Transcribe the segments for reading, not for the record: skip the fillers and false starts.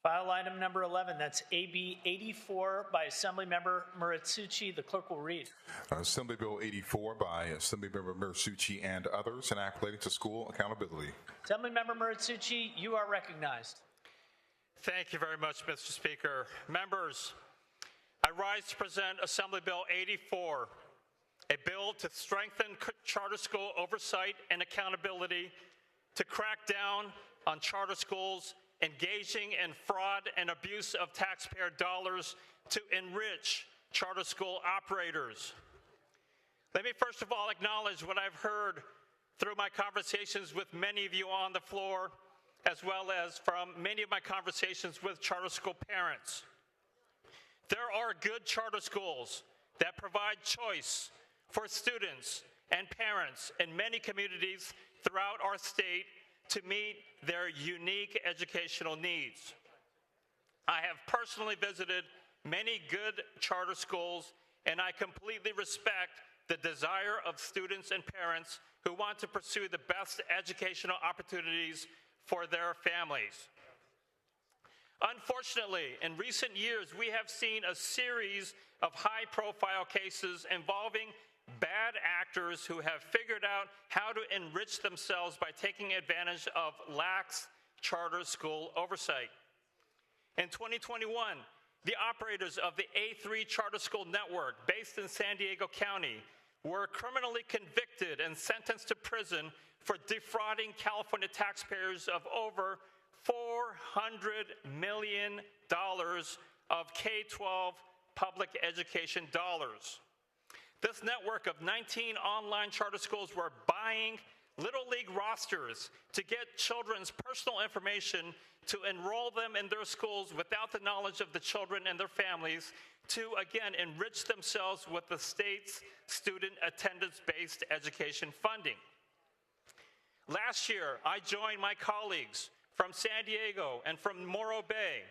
File item number 11, that's AB 84 by Assemblymember Muratsuchi. The clerk will read. Assembly Bill 84 by Assemblymember Muratsuchi and others, an act relating to school accountability. Assemblymember Muratsuchi, you are recognized. Thank you very much, Mr. Speaker. Members, I rise to present Assembly Bill 84, a bill to strengthen charter school oversight and accountability, to crack down on charter schools engaging in fraud and abuse of taxpayer dollars, to enrich charter school operators. Let me first of all acknowledge what I've heard through my conversations with many of you on the floor, as well as from many of my conversations with charter school parents. There are good charter schools that provide choice for students and parents in many communities throughout our state to meet their unique educational needs. I have personally visited many good charter schools, and I completely respect the desire of students and parents who want to pursue the best educational opportunities for their families. Unfortunately, in recent years, we have seen a series of high-profile cases involving bad actors who have figured out how to enrich themselves by taking advantage of lax charter school oversight. In 2021, the operators of the A3 Charter School Network, based in San Diego County, were criminally convicted and sentenced to prison for defrauding California taxpayers of over $400 million of K-12 public education dollars. This network of 19 online charter schools were buying Little League rosters to get children's personal information to enroll them in their schools without the knowledge of the children and their families, to again enrich themselves with the state's student attendance-based education funding. Last year, I joined my colleagues from San Diego and from Morro Bay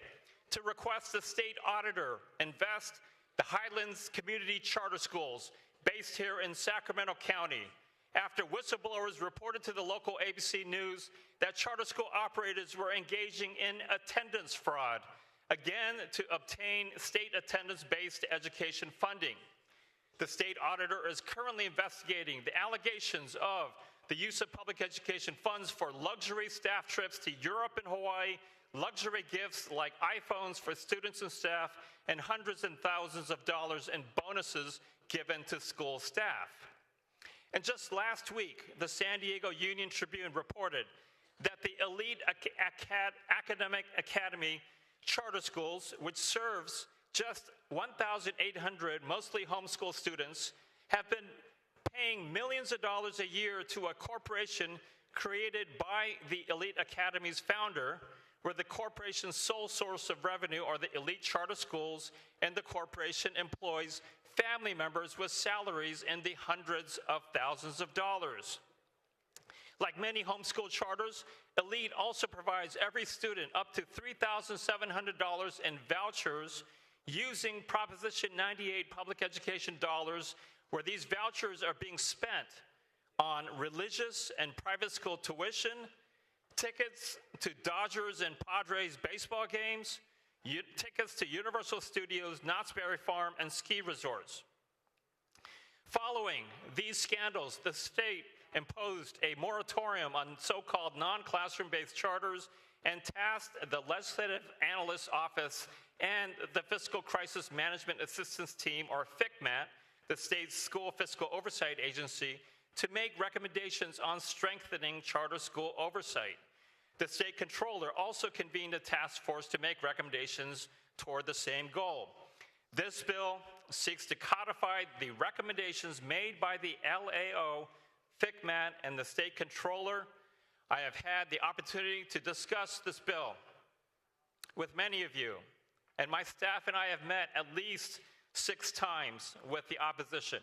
to request the state auditor invest the Highlands Community Charter Schools based here in Sacramento County, after whistleblowers reported to the local ABC News that charter school operators were engaging in attendance fraud, again to obtain state attendance-based education funding. The state auditor is currently investigating the allegations of the use of public education funds for luxury staff trips to Europe and Hawaii, luxury gifts like iPhones for students and staff, and hundreds and thousands of dollars in bonuses given to school staff. And just last week, the San Diego Union Tribune reported that the elite academic academy charter schools, which serves just 1,800 mostly homeschool students, have been paying millions of dollars a year to a corporation created by the elite academy's founder, where the corporation's sole source of revenue are the elite charter schools, and the corporation employs family members with salaries in the hundreds of thousands of dollars. Like many homeschool charters, Elite also provides every student up to $3,700 in vouchers using Proposition 98 public education dollars, where these vouchers are being spent on religious and private school tuition, tickets to Dodgers and Padres baseball games, tickets to Universal Studios, Knott's Berry Farm, and ski resorts. Following these scandals, the state imposed a moratorium on so-called non-classroom-based charters and tasked the Legislative Analyst's Office and the Fiscal Crisis Management Assistance Team, or FCMAT, the state's school fiscal oversight agency, to make recommendations on strengthening charter school oversight. The state controller also convened a task force to make recommendations toward the same goal. This bill seeks to codify the recommendations made by the LAO, FCMAT, and the state controller. I have had the opportunity to discuss this bill with many of you, and my staff and I have met at least 6 times with the opposition.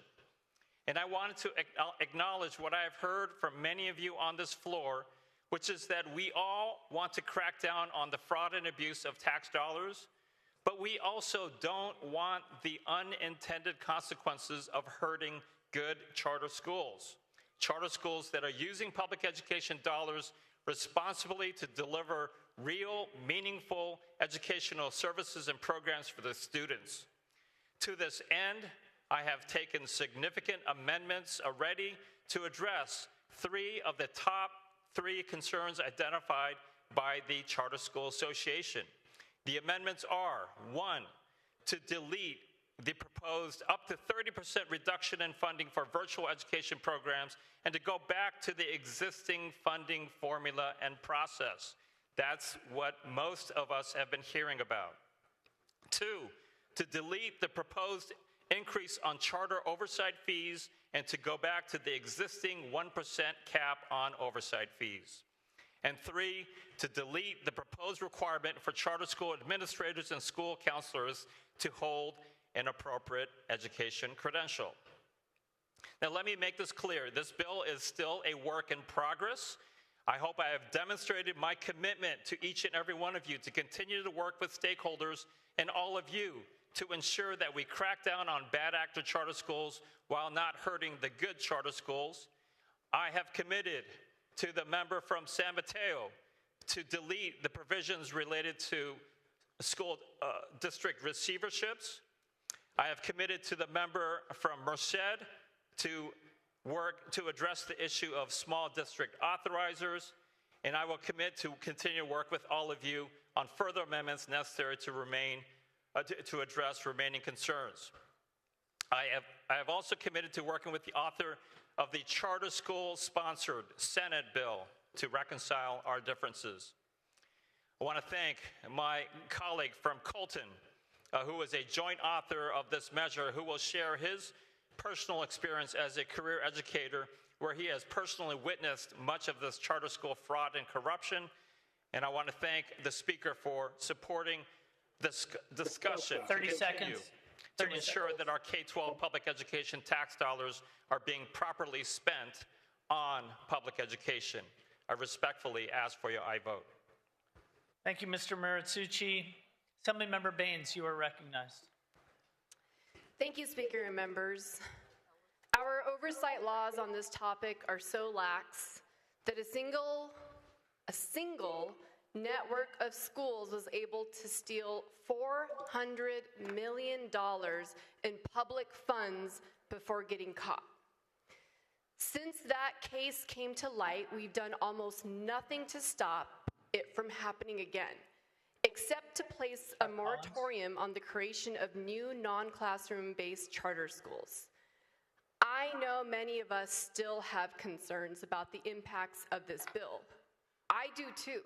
And I wanted to acknowledge what I have heard from many of you on this floor, which is that we all want to crack down on the fraud and abuse of tax dollars, but we also don't want the unintended consequences of hurting good charter schools. Charter schools that are using public education dollars responsibly to deliver real, meaningful educational services and programs for the students. To this end, I have taken significant amendments already to address 3 of the top 3 concerns identified by the Charter School Association. The amendments are: 1, to delete the proposed up to 30% reduction in funding for virtual education programs and to go back to the existing funding formula and process. That's what most of us have been hearing about. 2, to delete the proposed increase on charter oversight fees and to go back to the existing 1% cap on oversight fees. And 3, to delete the proposed requirement for charter school administrators and school counselors to hold an appropriate education credential. Now, let me make this clear. This bill is still a work in progress. I hope I have demonstrated my commitment to each and every one of you to continue to work with stakeholders and all of you to ensure that we crack down on bad actor charter schools while not hurting the good charter schools. I have committed to the member from San Mateo to delete the provisions related to school district receiverships. I have committed to the member from Merced to work to address the issue of small district authorizers, and I will commit to continue to work with all of you on further amendments necessary to address remaining concerns. I have also committed to working with the author of the charter school-sponsored Senate bill to reconcile our differences. I want to thank my colleague from Colton, who is a joint author of this measure, who will share his personal experience as a career educator, where he has personally witnessed much of this charter school fraud and corruption. And I want to thank the speaker for supporting this discussion 30 seconds. to ensure that our K-12 public education tax dollars are being properly spent on public education. I respectfully ask for your aye vote. Thank you, Mr. Maritsucci. Assemblymember Baines, you are recognized. Thank you, Speaker and members. Our oversight laws on this topic are so lax that a single network of schools was able to steal $400 million in public funds before getting caught. Since that case came to light, we've done almost nothing to stop it from happening again, except to place a moratorium on the creation of new non-classroom-based charter schools. I know many of us still have concerns about the impacts of this bill. I do too.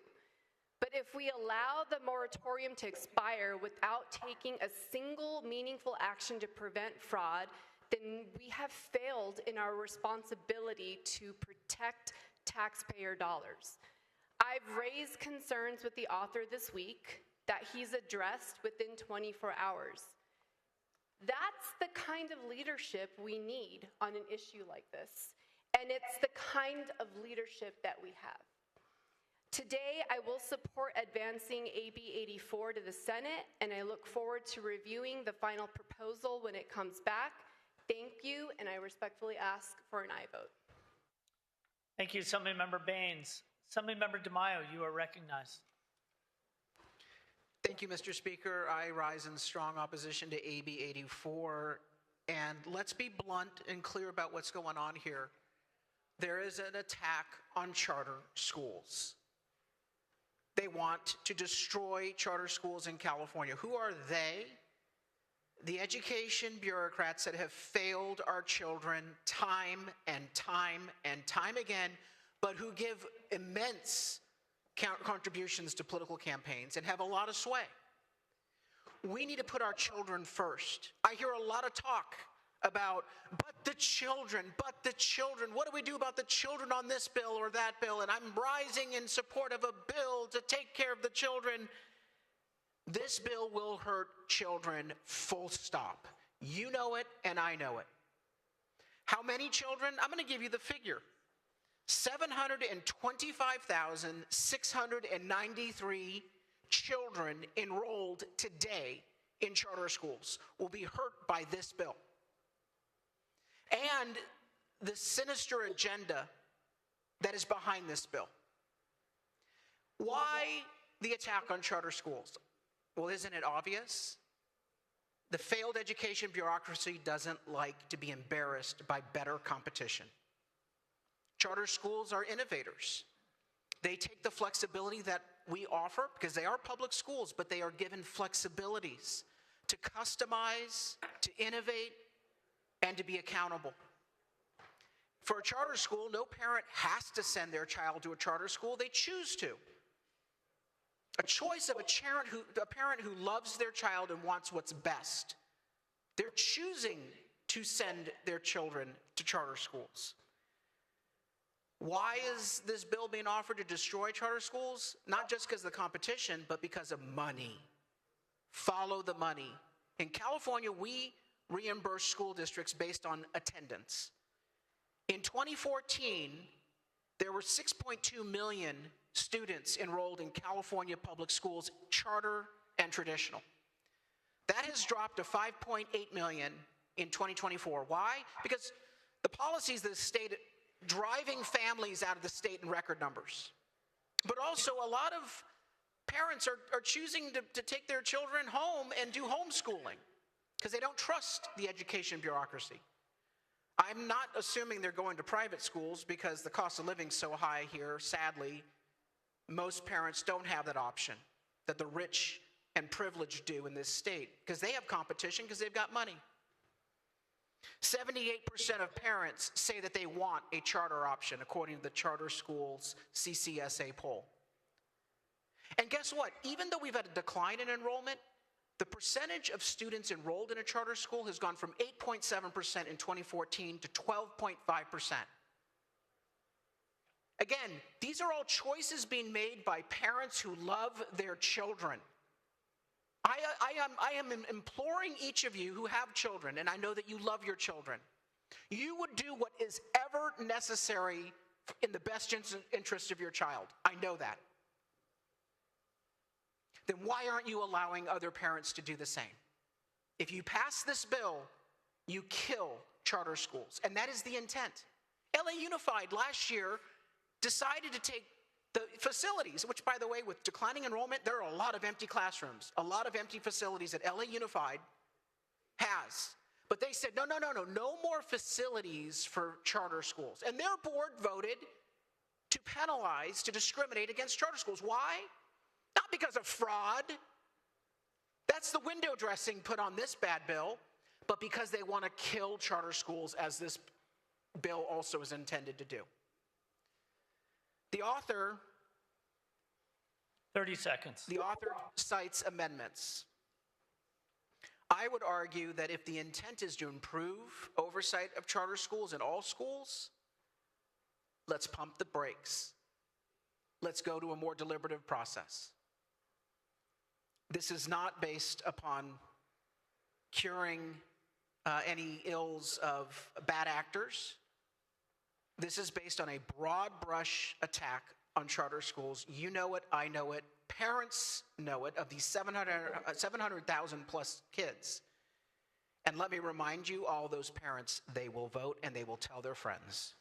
But if we allow the moratorium to expire without taking a single meaningful action to prevent fraud, then we have failed in our responsibility to protect taxpayer dollars. I've raised concerns with the author this week that he's addressed within 24 hours. That's the kind of leadership we need on an issue like this, and it's the kind of leadership that we have. Today, I will support advancing AB 84 to the Senate, and I look forward to reviewing the final proposal when it comes back. Thank you, and I respectfully ask for an aye vote. Thank you, Assemblymember Baines. Assemblymember DeMaio, you are recognized. Thank you, Mr. Speaker. I rise in strong opposition to AB 84. And let's be blunt and clear about what's going on here. There is an attack on charter schools. They want to destroy charter schools in California. Who are they? The education bureaucrats that have failed our children time and time and time again, but who give immense contributions to political campaigns and have a lot of sway. We need to put our children first. I hear a lot of talk about, but the children. What do we do about the children on this bill or that bill? And I'm rising in support of a bill to take care of the children. This bill will hurt children, full stop. You know it, and I know it. How many children? I'm going to give you the figure. 725,693 children enrolled today in charter schools will be hurt by this bill. And the sinister agenda that is behind this bill. Why the attack on charter schools? Well, isn't it obvious? The failed education bureaucracy doesn't like to be embarrassed by better competition. Charter schools are innovators. They take the flexibility that we offer, because they are public schools, but they are given flexibilities to customize, to innovate, and to be accountable. For a charter school, no parent has to send their child to a charter school. They choose to. A choice of a parent who loves their child and wants what's best. They're choosing to send their children to charter schools. Why is this bill being offered to destroy charter schools? Not just because of the competition, but because of money. Follow the money. In California, we reimburse school districts based on attendance. In 2014, there were 6.2 million students enrolled in California public schools, charter and traditional. That has dropped to 5.8 million in 2024. Why? Because the policies that the state driving families out of the state in record numbers. But also a lot of parents are choosing to take their children home and do homeschooling because they don't trust the education bureaucracy. I'm not assuming they're going to private schools because the cost of living is so high here, sadly. Most parents don't have that option that the rich and privileged do in this state because they have competition because they've got money. 78% of parents say that they want a charter option, according to the Charter Schools CCSA poll. And guess what? Even though we've had a decline in enrollment, the percentage of students enrolled in a charter school has gone from 8.7% in 2014 to 12.5%. Again, these are all choices being made by parents who love their children. I am imploring each of you who have children, and I know that you love your children, you would do what is ever necessary in the best interest of your child. I know that. Then why aren't you allowing other parents to do the same? If you pass this bill, you kill charter schools, and that is the intent. LA Unified last year decided to take the facilities, which, by the way, with declining enrollment, there are a lot of empty classrooms, a lot of empty facilities that LA Unified has. But they said, no more facilities for charter schools. And their board voted to penalize, to discriminate against charter schools. Why? Not because of fraud. That's the window dressing put on this bad bill, but because they want to kill charter schools, as this bill also is intended to do. The author 30 seconds. The author cites amendments. I would argue that if the intent is to improve oversight of charter schools in all schools, let's pump the brakes. Let's go to a more deliberative process. This is not based upon curing any ills of bad actors. This is based on a broad brush attack on charter schools. You know it, I know it, parents know it, of these 700,000 plus kids. And let me remind you, all those parents, they will vote and they will tell their friends.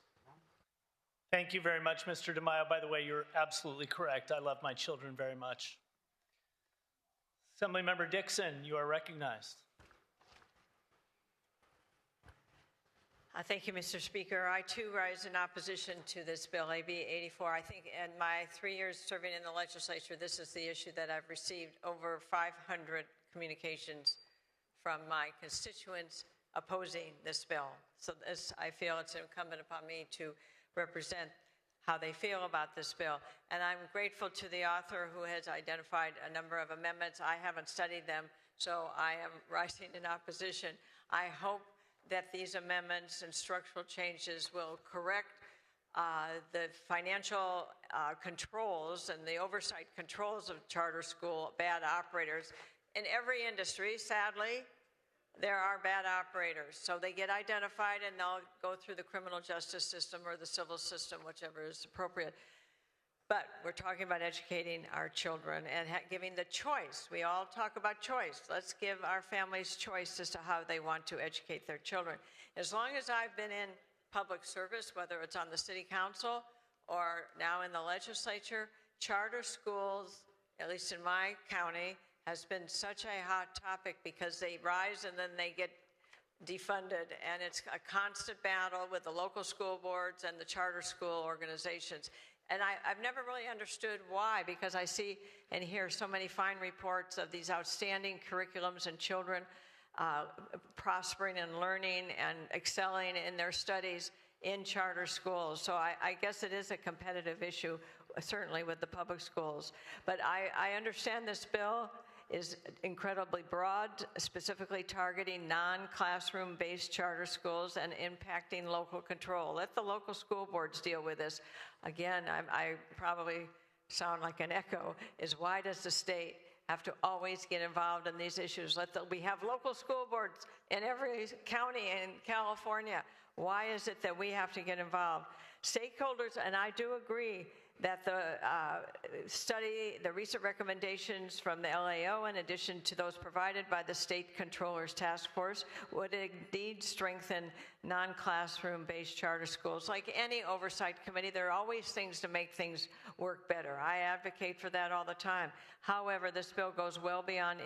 Thank you very much, Mr. DeMaio. By the way, you're absolutely correct. I love my children very much. Assemblymember Dixon, you are recognized. Thank you, Mr. Speaker. I too rise in opposition to this bill, AB 84. I think in my 3 years serving in the legislature, this is the issue that I've received over 500 communications from my constituents opposing this bill. So I feel it's incumbent upon me to represent how they feel about this bill. And I'm grateful to the author who has identified a number of amendments. I haven't studied them, so I am rising in opposition. I hope that these amendments and structural changes will correct the financial controls and the oversight controls of charter school bad operators. In every industry, sadly, there are bad operators. So they get identified and they'll go through the criminal justice system or the civil system, whichever is appropriate. But we're talking about educating our children and giving the choice. We all talk about choice. Let's give our families choice as to how they want to educate their children. As long as I've been in public service, whether it's on the city council or now in the legislature, charter schools at least in my county, has been such a hot topic because they rise and then they get defunded, and it's a constant battle with the local school boards and the charter school organizations. And I've never really understood why, because I see and hear so many fine reports of these outstanding curriculums and children prospering and learning and excelling in their studies in charter schools. So I guess it is a competitive issue, certainly with the public schools. But I understand this bill is incredibly broad, specifically targeting non-classroom based charter schools and impacting local control. Let the local school boards deal with this. Again, I probably sound like an echo, is why does the state have to always get involved in these issues? We have local school boards in every county in California. Why is it that we have to get involved? Stakeholders, and I do agree that the study, the recent recommendations from the LAO, in addition to those provided by the State Controller's Task Force, would indeed strengthen non-classroom based charter schools. Like any oversight committee, there are always things to make things work better. I advocate for that all the time. However, this bill goes well beyond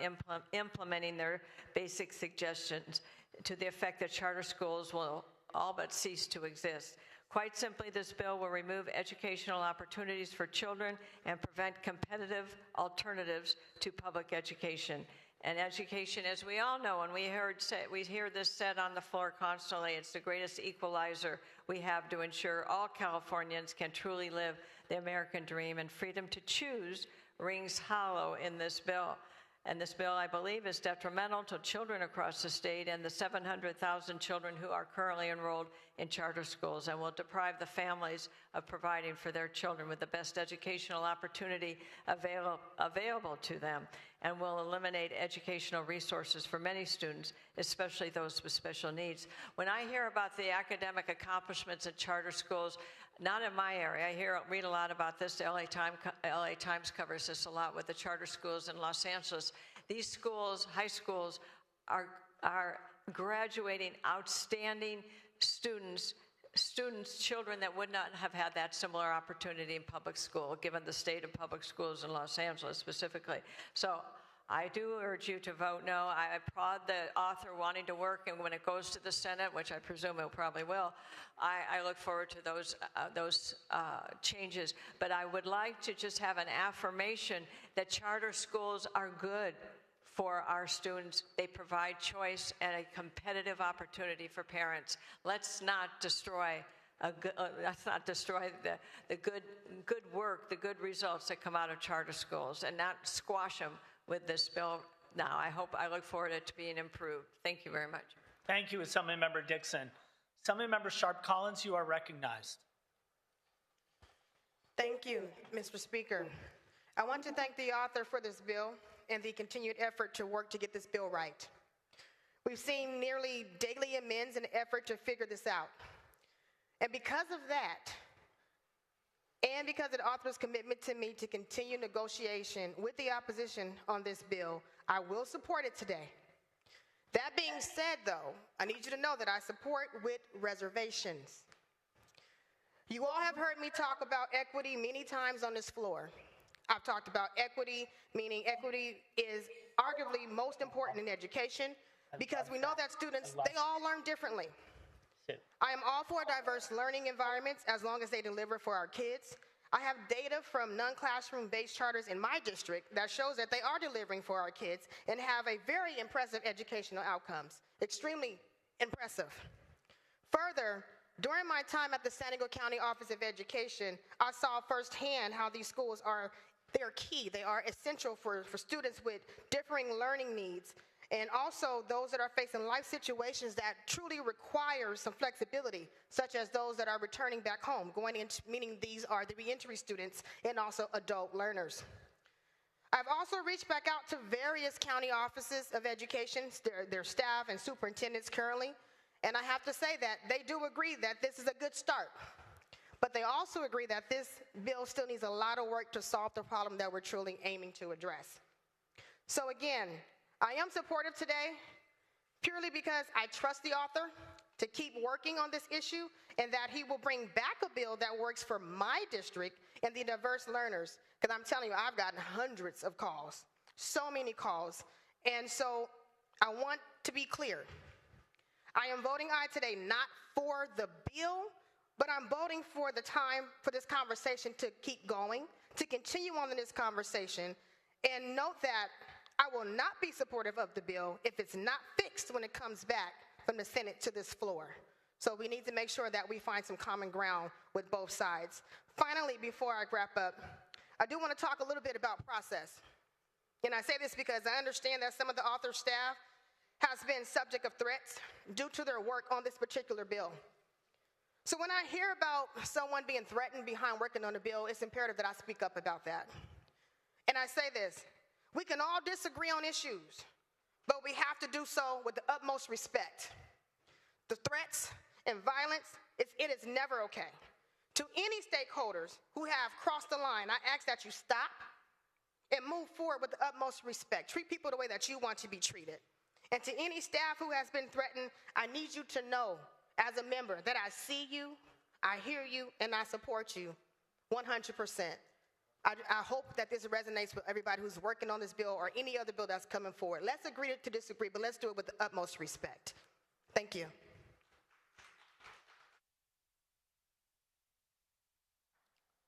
implementing their basic suggestions to the effect that charter schools will all but cease to exist. Quite simply, this bill will remove educational opportunities for children and prevent competitive alternatives to public education. And education, as we all know, and we hear this said on the floor constantly, it's the greatest equalizer we have to ensure all Californians can truly live the American dream, and freedom to choose rings hollow in this bill. And this bill, I believe, is detrimental to children across the state and the 700,000 children who are currently enrolled in charter schools, and will deprive the families of providing for their children with the best educational opportunity available to them, and will eliminate educational resources for many students, especially those with special needs. When I hear about the academic accomplishments at charter schools, not in my area. I read a lot about this. The LA Times covers this a lot with the charter schools in Los Angeles. These schools, high schools, are graduating outstanding students, children that would not have had that similar opportunity in public school, given the state of public schools in Los Angeles specifically. So I do urge you to vote no. I applaud the author wanting to work, and when it goes to the Senate, which I presume it probably will, I look forward to those changes. But I would like to just have an affirmation that charter schools are good for our students. They provide choice and a competitive opportunity for parents. Let's not destroy the good work, the good results that come out of charter schools, and not squash them with this bill now. I look forward to it being improved. Thank you very much. Thank you, Assemblymember Dixon. Assemblymember Sharp-Collins, you are recognized. Thank you, Mr. Speaker. I want to thank the author for this bill and the continued effort to work to get this bill right. We've seen nearly daily amends in an effort to figure this out. And because of that, and because of the author's commitment to me to continue negotiation with the opposition on this bill, I will support it today. That being said, though, I need you to know that I support with reservations. You all have heard me talk about equity many times on this floor. I've talked about equity, meaning equity is arguably most important in education, because we know that students, they all learn differently. I am all for diverse learning environments as long as they deliver for our kids. I have data from non-classroom based charters in my district that shows that they are delivering for our kids and have a very impressive educational outcomes. Extremely impressive. Further, during my time at the San Diego County Office of Education, I saw firsthand how these schools they're key. They are essential for students with differing learning needs, and also those that are facing life situations that truly require some flexibility, such as those that are returning back home, meaning these are the reentry students and also adult learners. I've also reached back out to various county offices of education, their staff and superintendents currently, and I have to say that they do agree that this is a good start. But they also agree that this bill still needs a lot of work to solve the problem that we're truly aiming to address. So again, I am supportive today purely because I trust the author. to keep working on this issue and that he will bring back a bill that works for my district and the diverse learners. Because I'm telling you, I've gotten hundreds of calls, so many calls. And so I want to be clear. I am voting aye today, not for the bill, but I'm voting for the time for this conversation to keep going, to continue on in this conversation. And note that I will not be supportive of the bill if it's not fixed when it comes back from the Senate to this floor. So we need to make sure that we find some common ground with both sides. Finally, before I wrap up, I do want to talk a little bit about process. And I say this because I understand that some of the author staff has been subject of threats due to their work on this particular bill. So when I hear about someone being threatened behind working on a bill, it's imperative that I speak up about that. And I say this, we can all disagree on issues, but we have to do so with the utmost respect. The threats and violence, it is never okay. To any stakeholders who have crossed the line, I ask that you stop and move forward with the utmost respect. Treat people the way that you want to be treated. And to any staff who has been threatened, I need you to know as a member that I see you, I hear you, and I support you 100%. I hope that this resonates with everybody who's working on this bill or any other bill that's coming forward. Let's agree to disagree, but let's do it with the utmost respect. Thank you.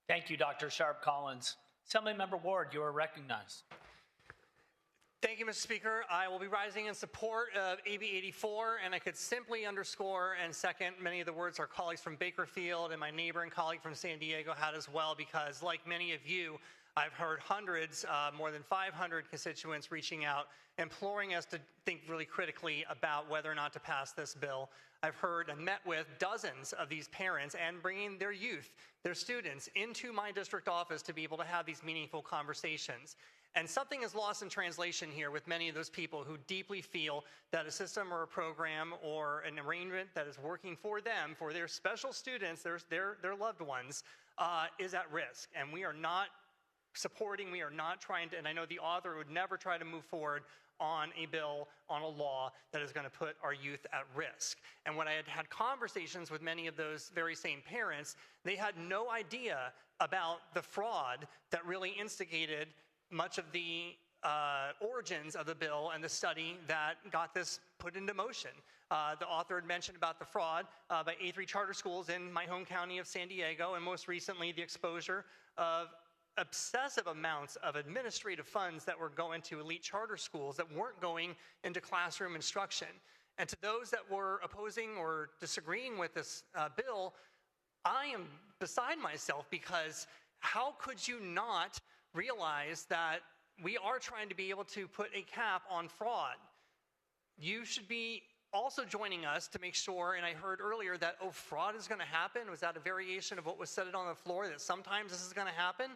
Thank you, Dr. Sharp Collins. Assemblymember Ward, you are recognized. Thank you, Mr. Speaker. I will be rising in support of AB 84, and I could simply underscore and second many of the words our colleagues from Bakerfield and my neighbor and colleague from San Diego had as well, because like many of you, I've heard hundreds, more than 500 constituents reaching out, imploring us to think really critically about whether or not to pass this bill. I've heard and met with dozens of these parents and bringing their youth, their students, into my district office to be able to have these meaningful conversations. And something is lost in translation here with many of those people who deeply feel that a system or a program or an arrangement that is working for them, for their special students, their loved ones, is at risk. And we are not supporting, we are not trying to, and I know the author would never try to move forward on a bill, on a law that is going to put our youth at risk. And when I had conversations with many of those very same parents, they had no idea about the fraud that really instigated much of the origins of the bill and the study that got this put into motion. The author had mentioned about the fraud by A3 charter schools in my home county of San Diego, and most recently the exposure of obsessive amounts of administrative funds that were going to elite charter schools that weren't going into classroom instruction. And to those that were opposing or disagreeing with this bill, I am beside myself, because how could you not realize that we are trying to be able to put a cap on fraud? You should be also joining us to make sure, and I heard earlier that, oh, fraud is going to happen. Was that a variation of what was said on the floor, that sometimes this is going to happen?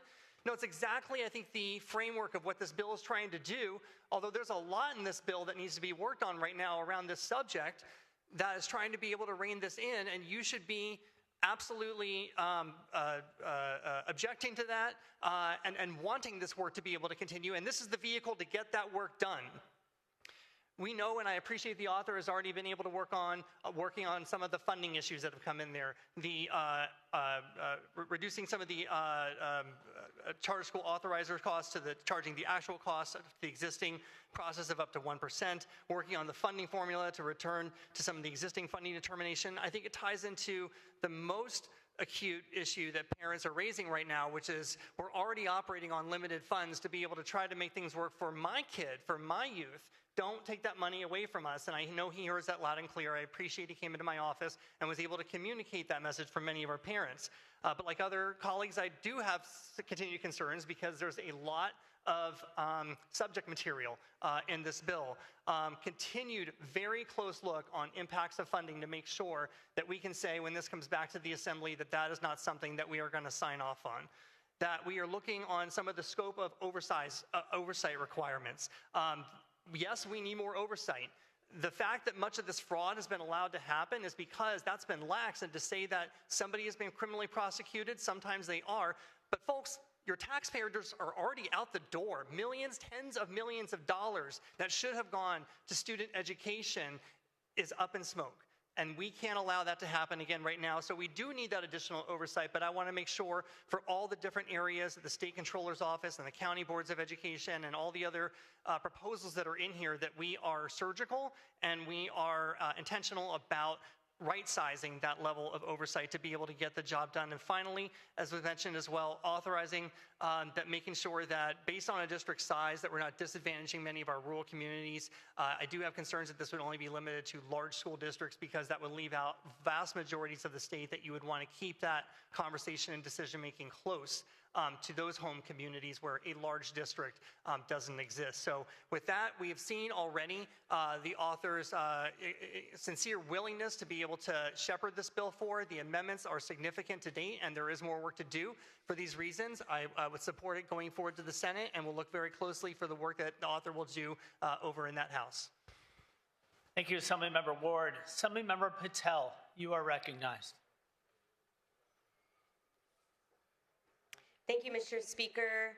No, it's exactly, I think, the framework of what this bill is trying to do, although there's a lot in this bill that needs to be worked on right now around this subject that is trying to be able to rein this in, and you should be absolutely objecting to that and wanting this work to be able to continue, and this is the vehicle to get that work done. We know, and I appreciate the author has already been able to working on some of the funding issues that have come in there, the reducing some of the charter school authorizer costs to charging the actual costs of the existing process of up to 1%, working on the funding formula to return to some of the existing funding determination. I think it ties into the most acute issue that parents are raising right now, which is we're already operating on limited funds to be able to try to make things work for my kid, for my youth. Don't take that money away from us. And I know he hears that loud and clear. I appreciate he came into my office and was able to communicate that message for many of our parents. But like other colleagues, I do have continued concerns because there's a lot of subject material in this bill. Continued very close look on impacts of funding to make sure that we can say when this comes back to the Assembly that that is not something that we are going to sign off on. That we are looking on some of the scope of oversight requirements. Yes, we need more oversight. The fact that much of this fraud has been allowed to happen is because that's been lax, and to say that somebody has been criminally prosecuted, sometimes they are, but folks, your taxpayers are already out the door. Millions, tens of millions of dollars that should have gone to student education is up in smoke. And we can't allow that to happen again right now. So we do need that additional oversight, but I want to make sure for all the different areas at the State Controller's Office and the County Boards of Education and all the other proposals that are in here that we are surgical and we are intentional about right-sizing that level of oversight to be able to get the job done. And finally, as we mentioned as well, authorizing that, making sure that based on a district size that we're not disadvantaging many of our rural communities. I do have concerns that this would only be limited to large school districts because that would leave out vast majorities of the state that you would want to keep that conversation and decision-making close to those home communities where a large district doesn't exist. So with that, we have seen already the author's sincere willingness to be able to shepherd this bill forward. The amendments are significant to date, and there is more work to do. For these reasons, I would support it going forward to the Senate, and we'll look very closely for the work that the author will do over in that House. Thank you, Assemblymember Ward. Assemblymember Patel, you are recognized. Thank you, Mr. Speaker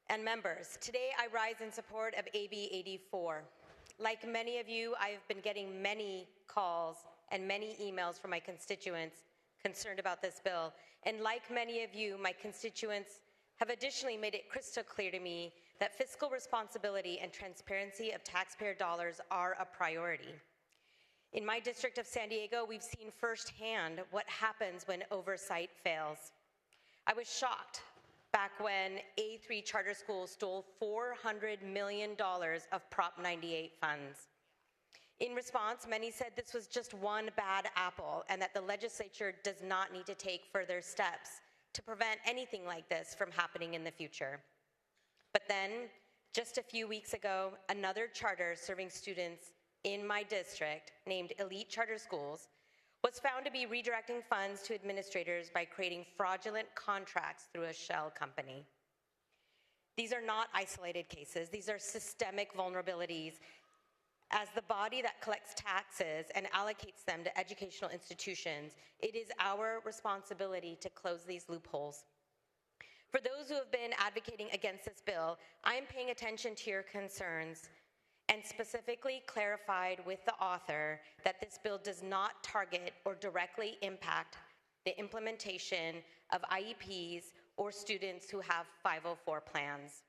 and members. Today, I rise in support of AB 84. Like many of you, I have been getting many calls and many emails from my constituents concerned about this bill. And like many of you, my constituents have additionally made it crystal clear to me that fiscal responsibility and transparency of taxpayer dollars are a priority. In my district of San Diego, we've seen firsthand what happens when oversight fails. I was shocked back when A3 charter schools stole $400 million of Prop 98 funds. In response, many said this was just one bad apple and that the legislature does not need to take further steps to prevent anything like this from happening in the future. But then, just a few weeks ago, another charter serving students in my district, named Elite Charter Schools, was found to be redirecting funds to administrators by creating fraudulent contracts through a shell company. These are not isolated cases. These are systemic vulnerabilities. As the body that collects taxes and allocates them to educational institutions, it is our responsibility to close these loopholes. For those who have been advocating against this bill, I am paying attention to your concerns and specifically clarified with the author that this bill does not target or directly impact the implementation of IEPs or students who have 504 plans.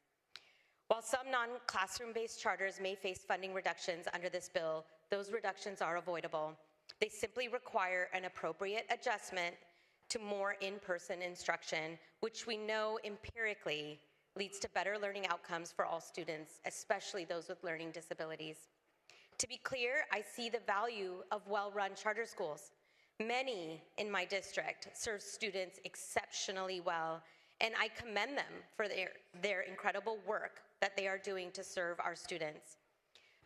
While some non-classroom-based charters may face funding reductions under this bill, those reductions are avoidable. They simply require an appropriate adjustment to more in-person instruction, which we know empirically leads to better learning outcomes for all students, especially those with learning disabilities. To be clear, I see the value of well-run charter schools. Many in my district serve students exceptionally well, and I commend them for their incredible work that they are doing to serve our students.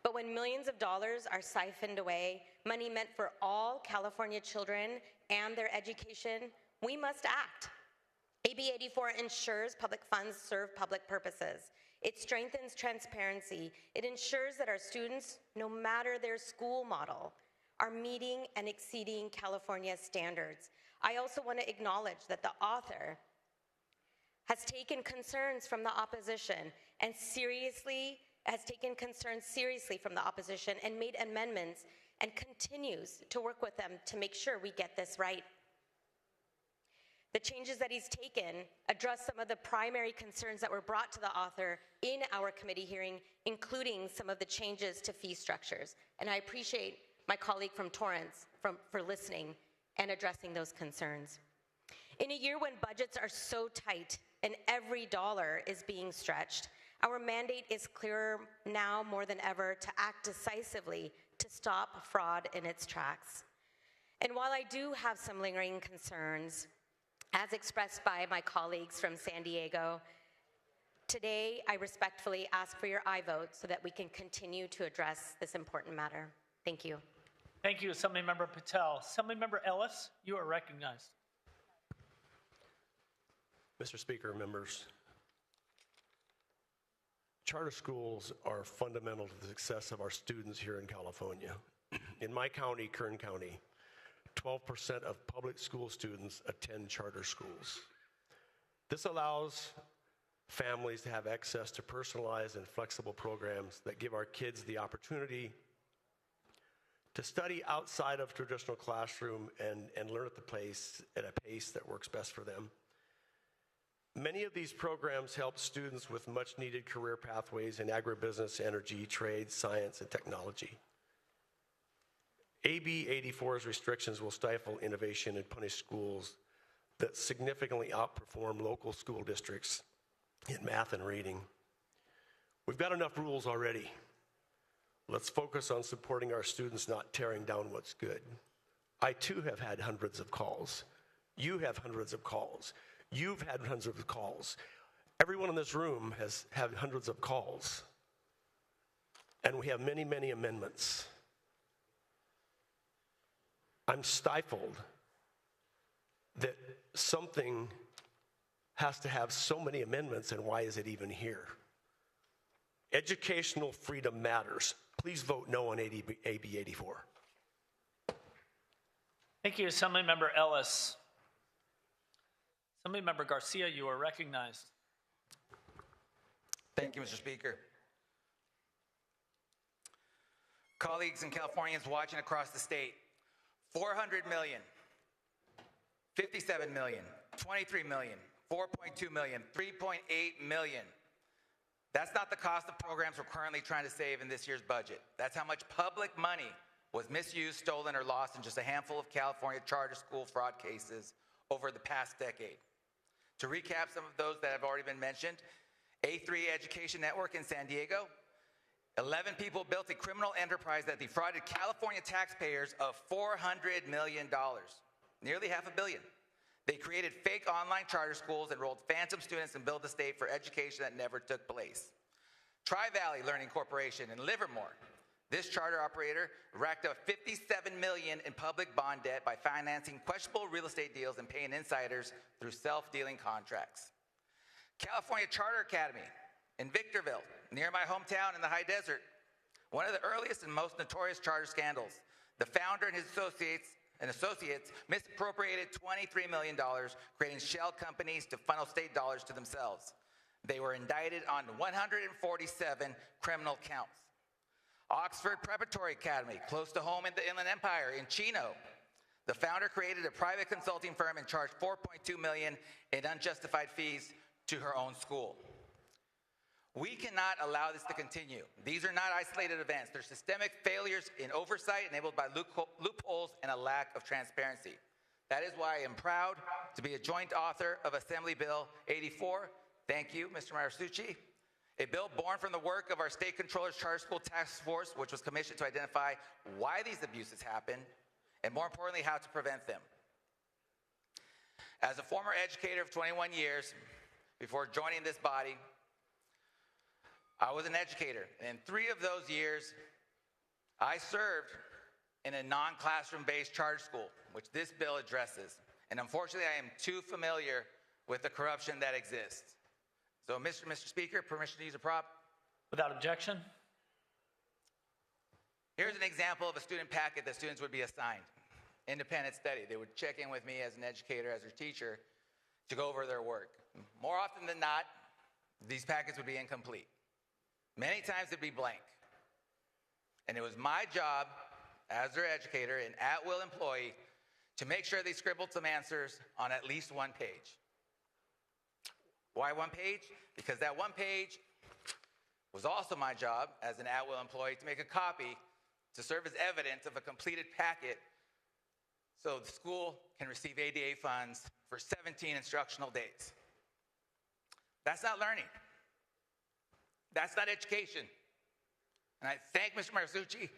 But when millions of dollars are siphoned away, money meant for all California children and their education, we must act. AB 84 ensures public funds serve public purposes. It strengthens transparency. It ensures that our students, no matter their school model, are meeting and exceeding California's standards. I also want to acknowledge that the author has taken concerns from the opposition and has taken concerns seriously from the opposition and made amendments and continues to work with them to make sure we get this right. The changes that he's taken address some of the primary concerns that were brought to the author in our committee hearing, including some of the changes to fee structures. And I appreciate my colleague from Torrance for listening and addressing those concerns. In a year when budgets are so tight and every dollar is being stretched, our mandate is clearer now more than ever to act decisively to stop fraud in its tracks. And while I do have some lingering concerns, as expressed by my colleagues from San Diego, today I respectfully ask for your aye vote so that we can continue to address this important matter. Thank you. Thank you, Assemblymember Patel. Assemblymember Ellis, you are recognized. Mr. Speaker, members, charter schools are fundamental to the success of our students here in California. In my county, Kern County, 12% of public school students attend charter schools. This allows families to have access to personalized and flexible programs that give our kids the opportunity to study outside of traditional classroom and learn at a pace that works best for them. Many of these programs help students with much needed career pathways in agribusiness, energy, trade, science, and technology. AB 84's restrictions will stifle innovation and punish schools that significantly outperform local school districts in math and reading. We've got enough rules already. Let's focus on supporting our students, not tearing down what's good. I too have had hundreds of calls. You have hundreds of calls. You've had hundreds of calls. Everyone in this room has had hundreds of calls. And we have many, many amendments. I'm stifled that something has to have so many amendments, and why is it even here? Educational freedom matters. Please vote no on AB 84. Thank you, Assemblymember Ellis. Assemblymember Garcia, you are recognized. Thank you, Mr. Speaker. Colleagues and Californians watching across the state, 400 million, 57 million, 23 million, 4.2 million, 3.8 million. That's not the cost of programs we're currently trying to save in this year's budget. That's how much public money was misused, stolen, or lost in just a handful of California charter school fraud cases over the past decade. To recap some of those that have already been mentioned, A3 Education Network in San Diego, 11 people built a criminal enterprise that defrauded California taxpayers of $400 million, nearly $500 million. They created fake online charter schools, enrolled phantom students, and billed the state for education that never took place. Tri-Valley Learning Corporation in Livermore. This charter operator racked up $57 million in public bond debt by financing questionable real estate deals and paying insiders through self-dealing contracts. California Charter Academy in Victorville, near my hometown in the high desert. One of the earliest and most notorious charter scandals. The founder and his associates misappropriated $23 million, creating shell companies to funnel state dollars to themselves. They were indicted on 147 criminal counts. Oxford Preparatory Academy, close to home in the Inland Empire in Chino. The founder created a private consulting firm and charged $4.2 million in unjustified fees to her own school. We cannot allow this to continue. These are not isolated events. They're systemic failures in oversight enabled by loopholes and a lack of transparency. That is why I am proud to be a joint author of Assembly Bill 84. Thank you, Mr. Marisucci. A bill born from the work of our State Controller's Charter School Task Force, which was commissioned to identify why these abuses happen, and more importantly, how to prevent them. As a former educator of 21 years, before joining this body, I was an educator, and in 3 of those years, I served in a non-classroom based charter school, which this bill addresses. And unfortunately, I am too familiar with the corruption that exists. So, Mr. Speaker, permission to use a prop? Without objection. Here's an example of a student packet that students would be assigned. Independent study. They would check in with me as an educator, as their teacher, to go over their work. More often than not, these packets would be incomplete. Many times it'd be blank. And it was my job as their educator, an at-will employee, to make sure they scribbled some answers on at least 1 page. Why 1 page? Because that 1 page was also my job as an at-will employee to make a copy to serve as evidence of a completed packet so the school can receive ADA funds for 17 instructional days. That's not learning. That's not education. And I thank Mr. Marisucci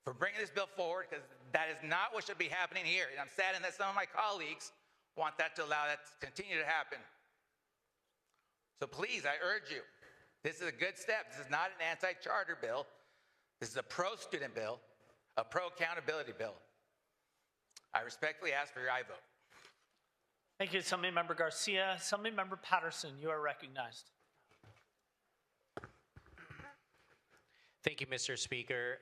for bringing this bill forward, because that is not what should be happening here. And I'm saddened that some of my colleagues want that to allow that to continue to happen. So please, I urge you, this is a good step. This is not an anti-charter bill. This is a pro-student bill, a pro-accountability bill. I respectfully ask for your aye vote. Thank you, Assemblymember Garcia. Assemblymember Patterson, you are recognized. Thank you, Mr. Speaker.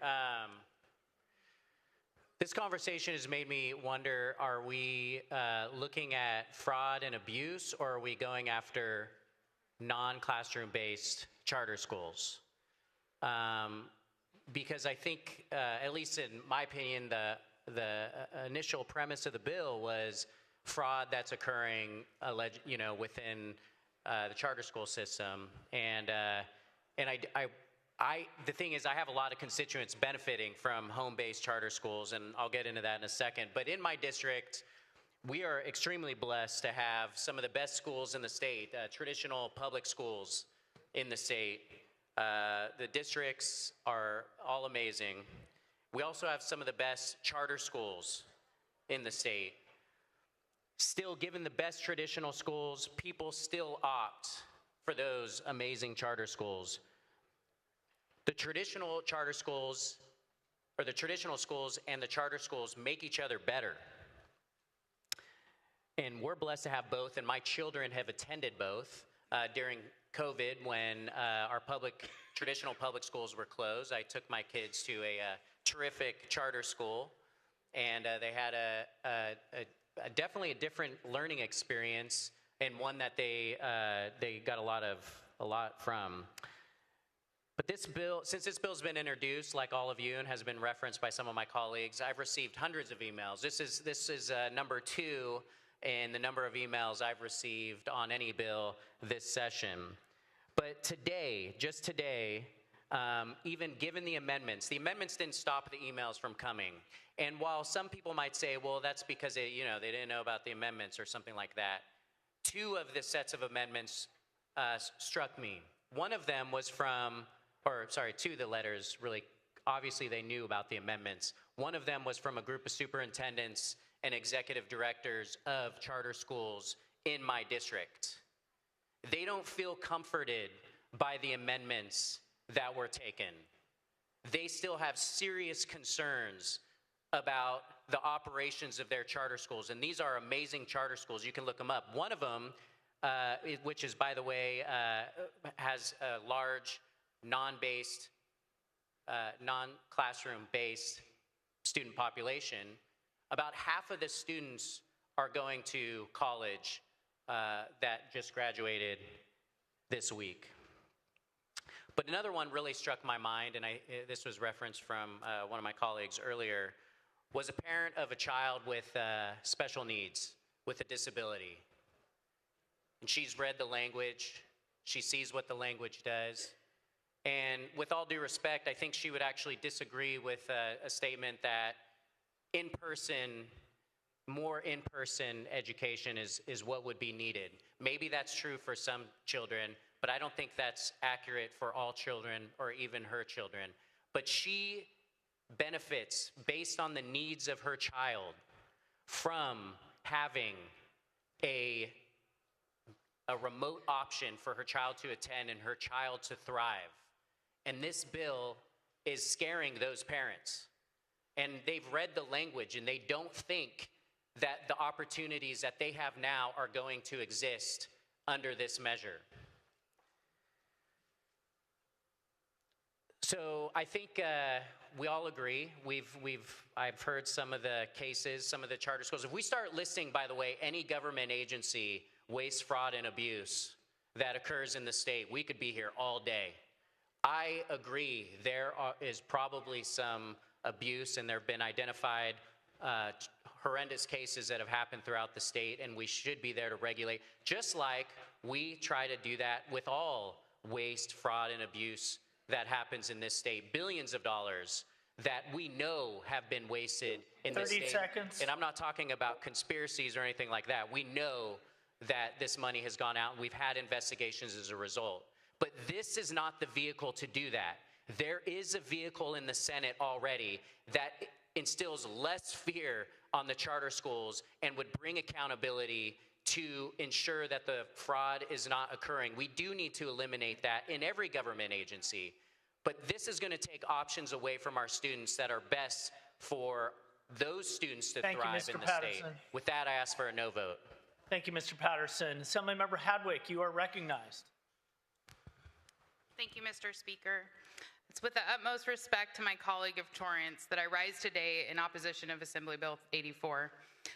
This conversation has made me wonder, are we looking at fraud and abuse, or are we going after non-classroom-based charter schools? because I think, at least in my opinion, the initial premise of the bill was fraud that's occurring, within the charter school system, and the thing is, I have a lot of constituents benefiting from home-based charter schools, and I'll get into that in a second. But in my district, we are extremely blessed to have some of the best schools in the state, traditional public schools in the state. The districts are all amazing. We also have some of the best charter schools in the state. Still, given the best traditional schools, people still opt for those amazing charter schools. The traditional charter schools, or the traditional schools and the charter schools make each other better. And we're blessed to have both, and my children have attended both. During COVID, when our traditional public schools were closed, I took my kids to a terrific charter school, and they had definitely a different learning experience, and one that they got a lot from. But this bill, since this bill's been introduced, like all of you, and has been referenced by some of my colleagues, I've received hundreds of emails. This is number 2 in the number of emails I've received on any bill this session. But today, just today, even given the amendments didn't stop the emails from coming. And while some people might say, well, that's because they didn't know about the amendments or something like that, 2 of the sets of amendments struck me. One of them was 2 of the letters, really, obviously they knew about the amendments. One of them was from a group of superintendents and executive directors of charter schools in my district. They don't feel comforted by the amendments that were taken. They still have serious concerns about the operations of their charter schools, and these are amazing charter schools. You can look them up. One of them, which is, by the way, has a large non-classroom-based student population. About half of the students are going to college that just graduated this week. But another one really struck my mind, and this was referenced from one of my colleagues earlier, was a parent of a child with special needs, with a disability. And she's read the language, she sees what the language does, and with all due respect, I think she would actually disagree with a statement that more in-person education is what would be needed. Maybe that's true for some children, but I don't think that's accurate for all children or even her children. But she benefits based on the needs of her child from having a remote option for her child to attend and her child to thrive. And this bill is scaring those parents. And they've read the language, and they don't think that the opportunities that they have now are going to exist under this measure. So I think we all agree. I've heard some of the cases, some of the charter schools. If we start listing, by the way, any government agency, waste, fraud, and abuse that occurs in the state, we could be here all day. I agree there is probably some abuse, and there have been identified horrendous cases that have happened throughout the state, and we should be there to regulate, just like we try to do that with all waste, fraud, and abuse that happens in this state. Billions of dollars that we know have been wasted in this state. 30 seconds. And I'm not talking about conspiracies or anything like that. We know that this money has gone out, and we've had investigations as a result. But this is not the vehicle to do that. There is a vehicle in the Senate already that instills less fear on the charter schools and would bring accountability to ensure that the fraud is not occurring. We do need to eliminate that in every government agency. But this is going to take options away from our students that are best for those students to thrive in the state. With that, I ask for a no vote. Thank you, Mr. Patterson. Assemblymember Hadwick, you are recognized. Thank you, Mr. Speaker. It's with the utmost respect to my colleague of Torrance that I rise today in opposition of Assembly Bill 84.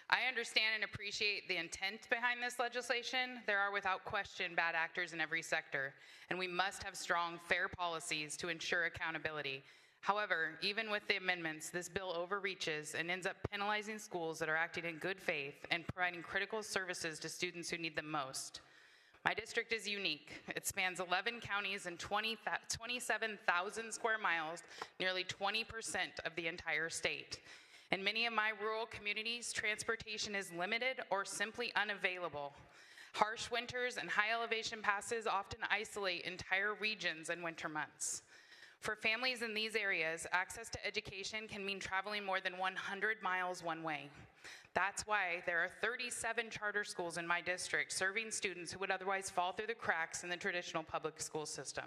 I understand and appreciate the intent behind this legislation. There are without question bad actors in every sector, and we must have strong, fair policies to ensure accountability. However, even with the amendments, this bill overreaches and ends up penalizing schools that are acting in good faith and providing critical services to students who need them most. My district is unique. It spans 11 counties and 27,000 square miles, nearly 20% of the entire state. In many of my rural communities, transportation is limited or simply unavailable. Harsh winters and high elevation passes often isolate entire regions in winter months. For families in these areas, access to education can mean traveling more than 100 miles one way. That's why there are 37 charter schools in my district serving students who would otherwise fall through the cracks in the traditional public school system.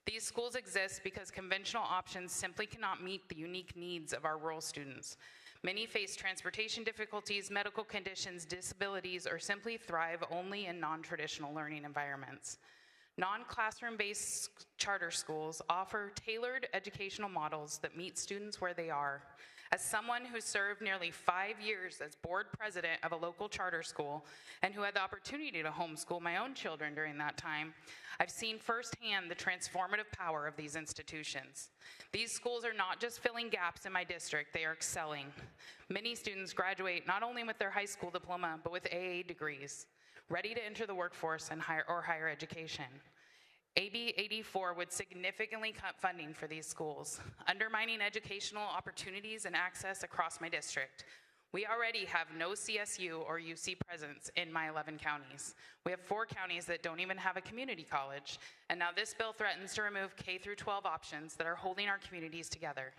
These schools exist because conventional options simply cannot meet the unique needs of our rural students. Many face transportation difficulties, medical conditions, disabilities, or simply thrive only in non-traditional learning environments. Non-classroom-based charter schools offer tailored educational models that meet students where they are. As someone who served nearly 5 years as board president of a local charter school and who had the opportunity to homeschool my own children during that time, I've seen firsthand the transformative power of these institutions. These schools are not just filling gaps in my district, they are excelling. Many students graduate not only with their high school diploma, but with AA degrees, ready to enter the workforce and higher education. AB 84 would significantly cut funding for these schools, undermining educational opportunities and access across my district. We already have no CSU or UC presence in my 11 counties. We have 4 counties that don't even have a community college, and now this bill threatens to remove K through 12 options that are holding our communities together.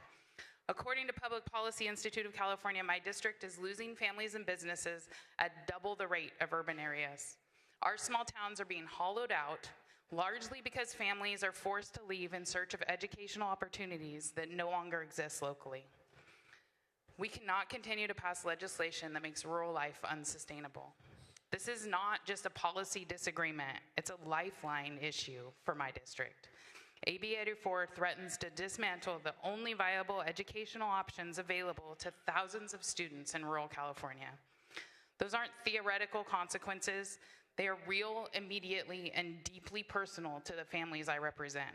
According to Public Policy Institute of California, my district is losing families and businesses at double the rate of urban areas. Our small towns are being hollowed out, largely because families are forced to leave in search of educational opportunities that no longer exist locally. We cannot continue to pass legislation that makes rural life unsustainable. This is not just a policy disagreement, it's a lifeline issue for my district. AB 84 threatens to dismantle the only viable educational options available to thousands of students in rural California. Those aren't theoretical consequences, they are real, immediately, and deeply personal to the families I represent.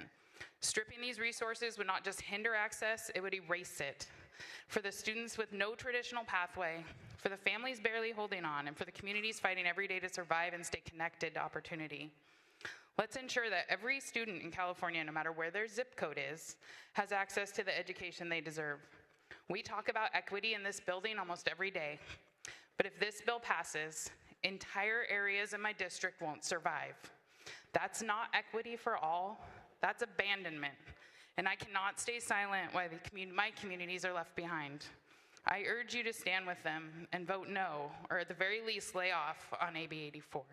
Stripping these resources would not just hinder access, it would erase it. For the students with no traditional pathway, for the families barely holding on, and for the communities fighting every day to survive and stay connected to opportunity. Let's ensure that every student in California, no matter where their zip code is, has access to the education they deserve. We talk about equity in this building almost every day, but if this bill passes, entire areas in my district won't survive. That's not equity for all, that's abandonment. And I cannot stay silent while my communities are left behind. I urge you to stand with them and vote no, or at the very least lay off on AB 84.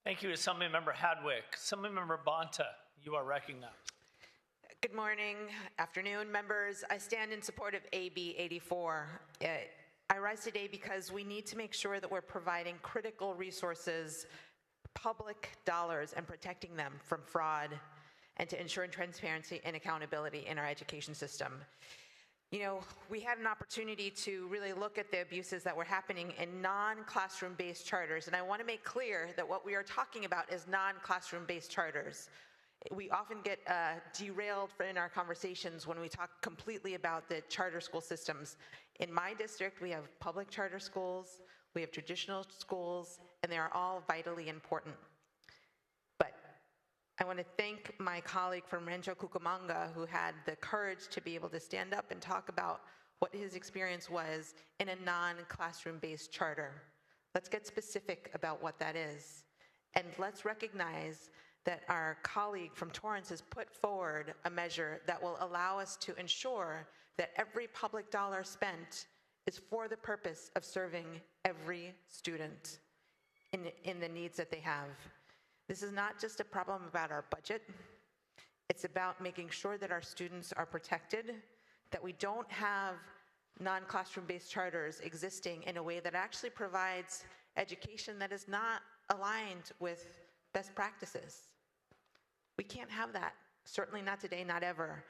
Thank you, Assemblymember Hadwick. Assemblymember Bonta, you are recognized. Good morning, afternoon, members. I stand in support of AB 84. I rise today because we need to make sure that we're providing critical resources, public dollars, and protecting them from fraud, and to ensure transparency and accountability in our education system. You know, we had an opportunity to really look at the abuses that were happening in non-classroom-based charters, and I want to make clear that what we are talking about is non-classroom-based charters. We often get derailed in our conversations when we talk completely about the charter school systems. In my district, we have public charter schools, we have traditional schools, and they are all vitally important. But I want to thank my colleague from Rancho Cucamonga who had the courage to be able to stand up and talk about what his experience was in a non-classroom-based charter. Let's get specific about what that is. And let's recognize that our colleague from Torrance has put forward a measure that will allow us to ensure that every public dollar spent is for the purpose of serving every student in the needs that they have. This is not just a problem about our budget. It's about making sure that our students are protected, that we don't have non-classroom-based charters existing in a way that actually provides education that is not aligned with best practices. We can't have that, certainly not today, not ever.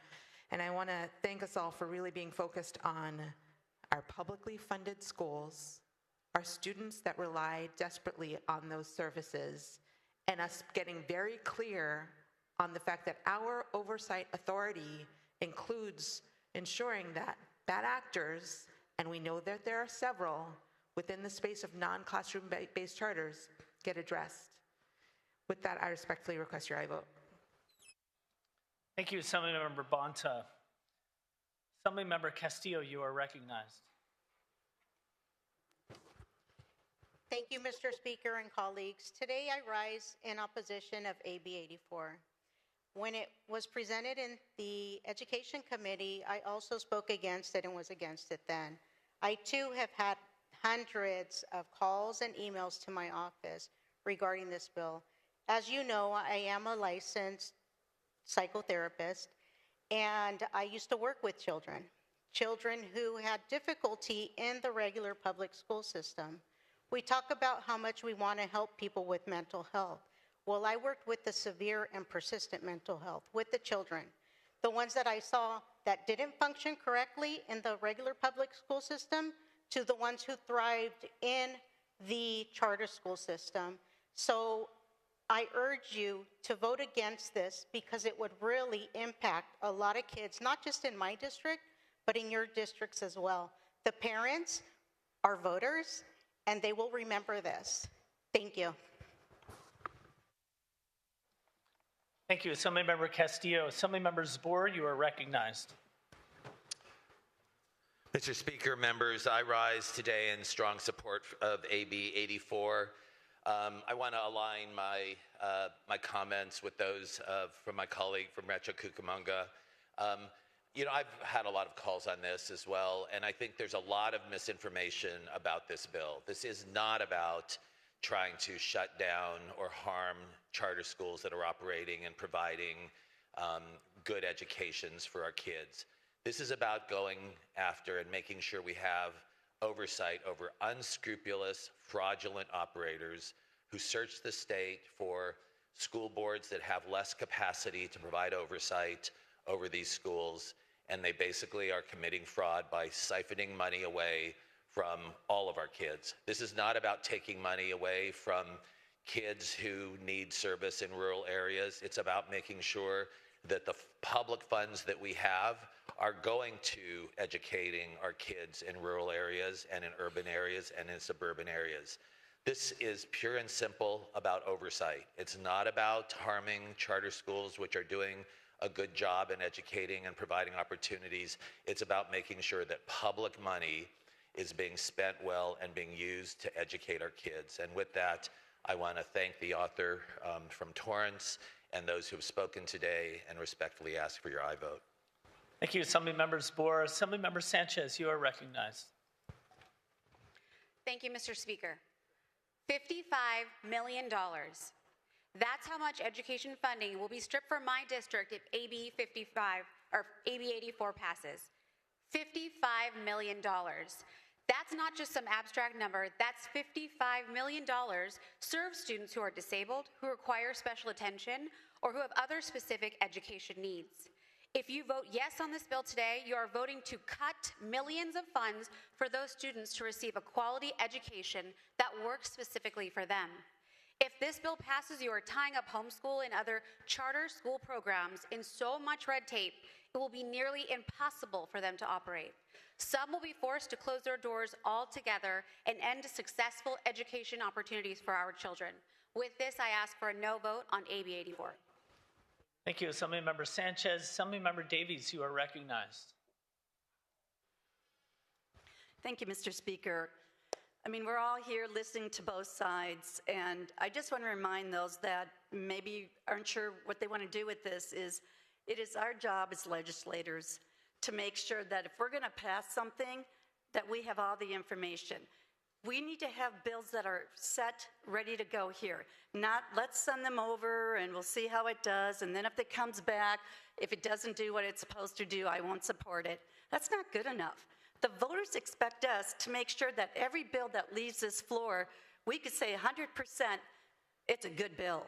And I want to thank us all for really being focused on our publicly funded schools, our students that rely desperately on those services, and us getting very clear on the fact that our oversight authority includes ensuring that bad actors, and we know that there are several within the space of non-classroom-based charters, get addressed. With that, I respectfully request your aye vote. Thank you, Assemblymember Bonta. Assemblymember Castillo, you are recognized. Thank you, Mr. Speaker and colleagues. Today I rise in opposition of AB 84. When it was presented in the Education Committee, I also spoke against it and was against it then. I too have had hundreds of calls and emails to my office regarding this bill. As you know, I am a licensed psychotherapist, and I used to work with children who had difficulty in the regular public school system. We talk about how much we want to help people with mental health. Well, I worked with the severe and persistent mental health, with the children, the ones that I saw that didn't function correctly in the regular public school system to the ones who thrived in the charter school system. So I urge you to vote against this because it would really impact a lot of kids, not just in my district, but in your districts as well. The parents are voters, and they will remember this. Thank you. Thank you, Assemblymember Castillo. Assemblymember Zbor, you are recognized. Mr. Speaker, members, I rise today in strong support of AB 84. I want to align my comments with those from my colleague from Rancho Cucamonga. You know, I've had a lot of calls on this as well, and I think there's a lot of misinformation about this bill. This is not about trying to shut down or harm charter schools that are operating and providing good educations for our kids. This is about going after and making sure we have oversight over unscrupulous, fraudulent operators who search the state for school boards that have less capacity to provide oversight over these schools, and they basically are committing fraud by siphoning money away from all of our kids. This is not about taking money away from kids who need service in rural areas. It's about making sure that the public funds that we have are going to educating our kids in rural areas and in urban areas and in suburban areas. This is pure and simple about oversight. It's not about harming charter schools, which are doing a good job in educating and providing opportunities. It's about making sure that public money is being spent well and being used to educate our kids. And with that, I want to thank the author from Torrance and those who have spoken today and respectfully ask for your aye vote. Thank you, Assemblymember Zbor. Assemblymember Sanchez, you are recognized. Thank you, Mr. Speaker. $55 million. That's how much education funding will be stripped from my district if AB 84 passes. $55 million. That's not just some abstract number. That's $55 million served students who are disabled, who require special attention, or who have other specific education needs. If you vote yes on this bill today, you are voting to cut millions of funds for those students to receive a quality education that works specifically for them. If this bill passes, you are tying up homeschool and other charter school programs in so much red tape, it will be nearly impossible for them to operate. Some will be forced to close their doors altogether and end successful education opportunities for our children. With this, I ask for a no vote on AB 84. Thank you, Assemblymember Sanchez. Assemblymember Davies, you are recognized. Thank you, Mr. Speaker. I mean, we're all here listening to both sides, and I just want to remind those that maybe aren't sure what they want to do with this is it is our job as legislators to make sure that if we're going to pass something, that we have all the information. We need to have bills that are set, ready to go here. Not, let's send them over and we'll see how it does, and then if it comes back, if it doesn't do what it's supposed to do, I won't support it. That's not good enough. The voters expect us to make sure that every bill that leaves this floor, we could say 100% it's a good bill.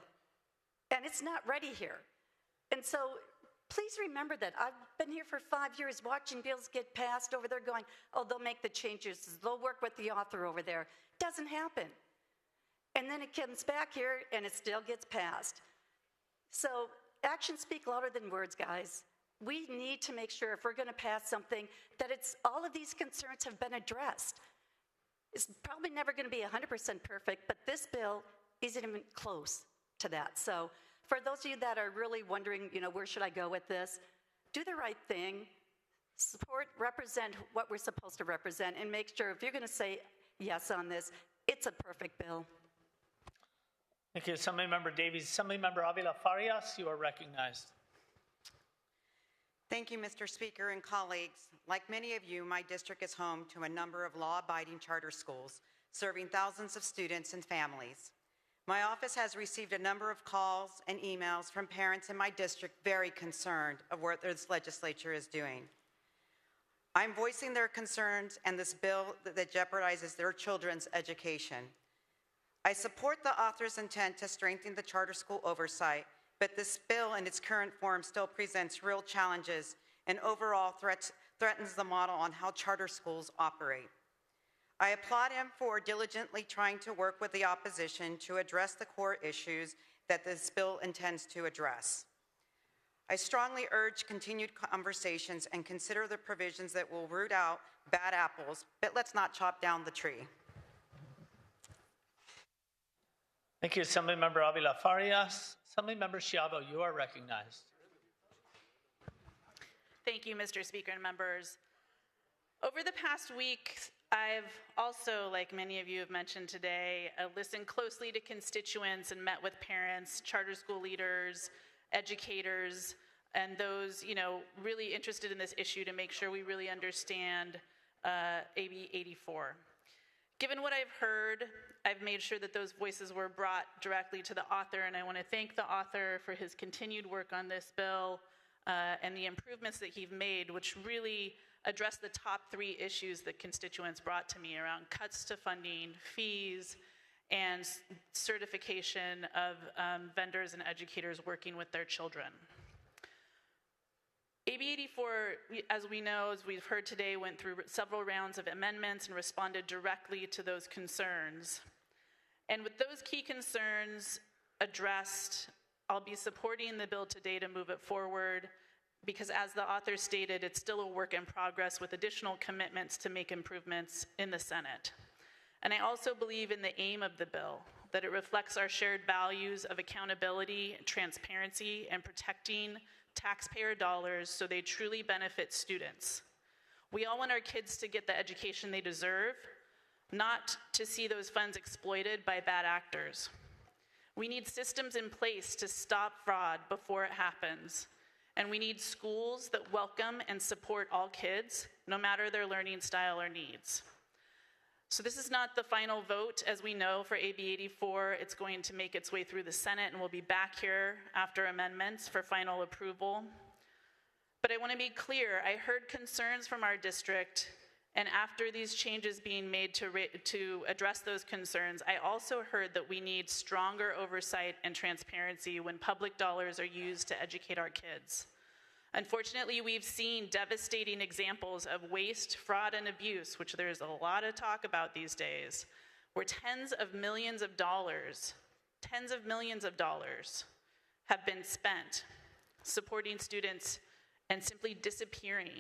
And it's not ready here. And so please remember that. I've been here for 5 years watching bills get passed over there going, oh, they'll make the changes. They'll work with the author over there. Doesn't happen. And then it comes back here and it still gets passed. So actions speak louder than words, guys. we need to make sure if we're going to pass something that all of these concerns have been addressed. It's probably never going to be 100% perfect, but this bill isn't even close to that. So for those of you that are really wondering, where should I go with this, do the right thing, support, represent what we're supposed to represent, and make sure if you're going to say yes on this, it's a perfect bill. Thank you, Assemblymember Davies. Assemblymember Avila Farias, you are recognized. Thank you, Mr. Speaker and colleagues. Like many of you, my district is home to a number of law-abiding charter schools, serving thousands of students and families. My office has received a number of calls and emails from parents in my district very concerned of what this legislature is doing. I'm voicing their concerns and this bill that jeopardizes their children's education. I support the author's intent to strengthen the charter school oversight, but this bill in its current form still presents real challenges and overall threatens the model on how charter schools operate. I applaud him for diligently trying to work with the opposition to address the core issues that this bill intends to address. I strongly urge continued conversations and consider the provisions that will root out bad apples, but let's not chop down the tree. Thank you, Assemblymember Avila Farias. Assemblymember Schiavo, you are recognized. Thank you, Mr. Speaker and members. Over the past week, I've also, like many of you have mentioned today, listened closely to constituents and met with parents, charter school leaders, educators, and those, really interested in this issue to make sure we really understand AB 84. Given what I've heard, I've made sure that those voices were brought directly to the author, and I want to thank the author for his continued work on this bill and the improvements that he's made, which really address the top 3 issues that constituents brought to me around cuts to funding, fees, and certification of vendors and educators working with their children. AB 84, as we know, as we've heard today, went through several rounds of amendments and responded directly to those concerns. And with those key concerns addressed, I'll be supporting the bill today to move it forward because, as the author stated, it's still a work in progress with additional commitments to make improvements in the Senate. And I also believe in the aim of the bill, that it reflects our shared values of accountability, transparency, and protecting taxpayer dollars so they truly benefit students. We all want our kids to get the education they deserve, not to see those funds exploited by bad actors. We need systems in place to stop fraud before it happens, and we need schools that welcome and support all kids, no matter their learning style or needs. So this is not the final vote, as we know, for AB 84. It's going to make its way through the Senate, and we'll be back here after amendments for final approval. But I want to be clear, I heard concerns from our district, and after these changes being made to address those concerns, I also heard that we need stronger oversight and transparency when public dollars are used to educate our kids. Unfortunately, we've seen devastating examples of waste, fraud, and abuse, which there's a lot of talk about these days, where tens of millions of dollars have been spent supporting students and simply disappearing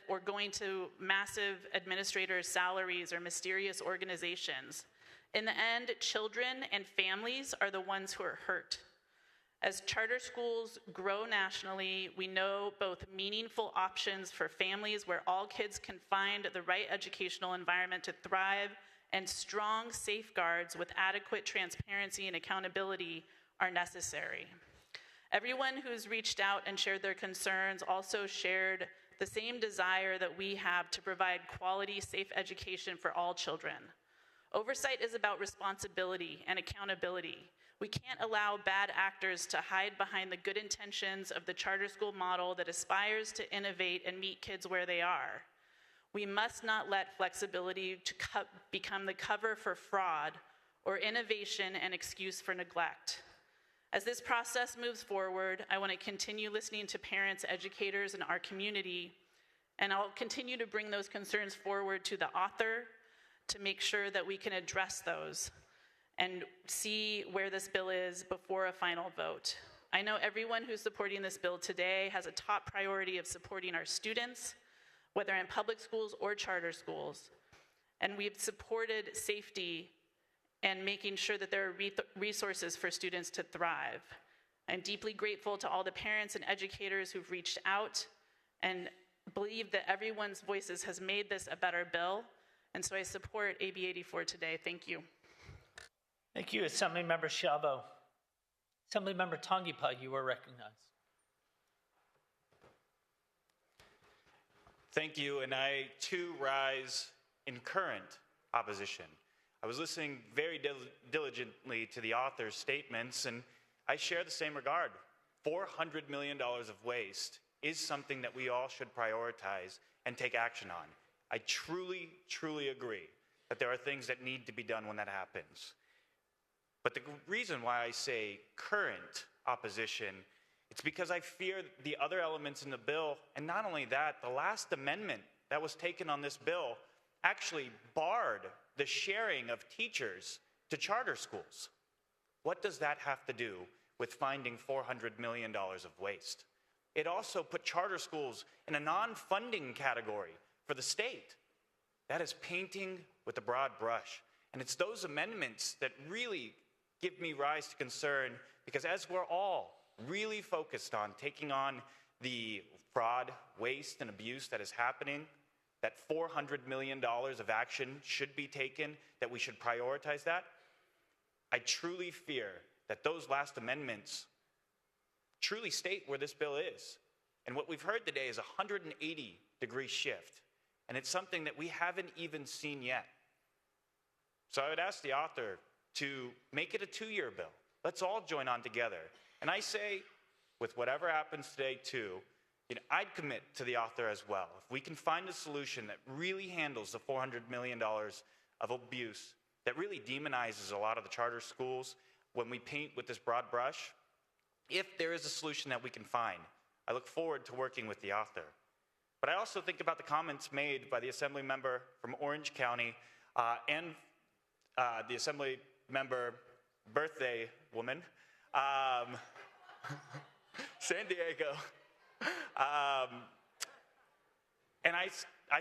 or going to massive administrators' salaries or mysterious organizations. In the end, children and families are the ones who are hurt. As charter schools grow nationally, we know both meaningful options for families where all kids can find the right educational environment to thrive and strong safeguards with adequate transparency and accountability are necessary. Everyone who's reached out and shared their concerns also shared the same desire that we have to provide quality, safe education for all children. Oversight is about responsibility and accountability. We can't allow bad actors to hide behind the good intentions of the charter school model that aspires to innovate and meet kids where they are. We must not let flexibility become the cover for fraud or innovation an excuse for neglect. As this process moves forward, I want to continue listening to parents, educators, and our community, and I'll continue to bring those concerns forward to the author to make sure that we can address those and see where this bill is before a final vote. I know everyone who's supporting this bill today has a top priority of supporting our students, whether in public schools or charter schools. And we've supported safety and making sure that there are resources for students to thrive. I'm deeply grateful to all the parents and educators who've reached out and believe that everyone's voices has made this a better bill. And so I support AB 84 today. Thank you. Thank you, Assemblymember Chalvo. Assemblymember Tongipa, you are recognized. Thank you, and I too rise in current opposition. I was listening very diligently to the author's statements, and I share the same regard. $400 million of waste is something that we all should prioritize and take action on. I truly, truly agree that there are things that need to be done when that happens. But the reason why I say current opposition, it's because I fear the other elements in the bill, and not only that, the last amendment that was taken on this bill actually barred the sharing of teachers to charter schools. What does that have to do with finding $400 million of waste? It also put charter schools in a non-funding category for the state. That is painting with a broad brush. And it's those amendments that really give me rise to concern, because as we're all really focused on taking on the fraud, waste, and abuse that is happening, that $400 million of action should be taken, that we should prioritize that, I truly fear that those last amendments truly state where this bill is. And what we've heard today is a 180-degree shift, and it's something that we haven't even seen yet. So I would ask the author to make it a 2-year bill. Let's all join on together. And I say, with whatever happens today too, I'd commit to the author as well. If we can find a solution that really handles the $400 million of abuse, that really demonizes a lot of the charter schools when we paint with this broad brush, if there is a solution that we can find, I look forward to working with the author. But I also think about the comments made by the Assembly member from Orange County and the Assembly member birthday woman, San Diego. And I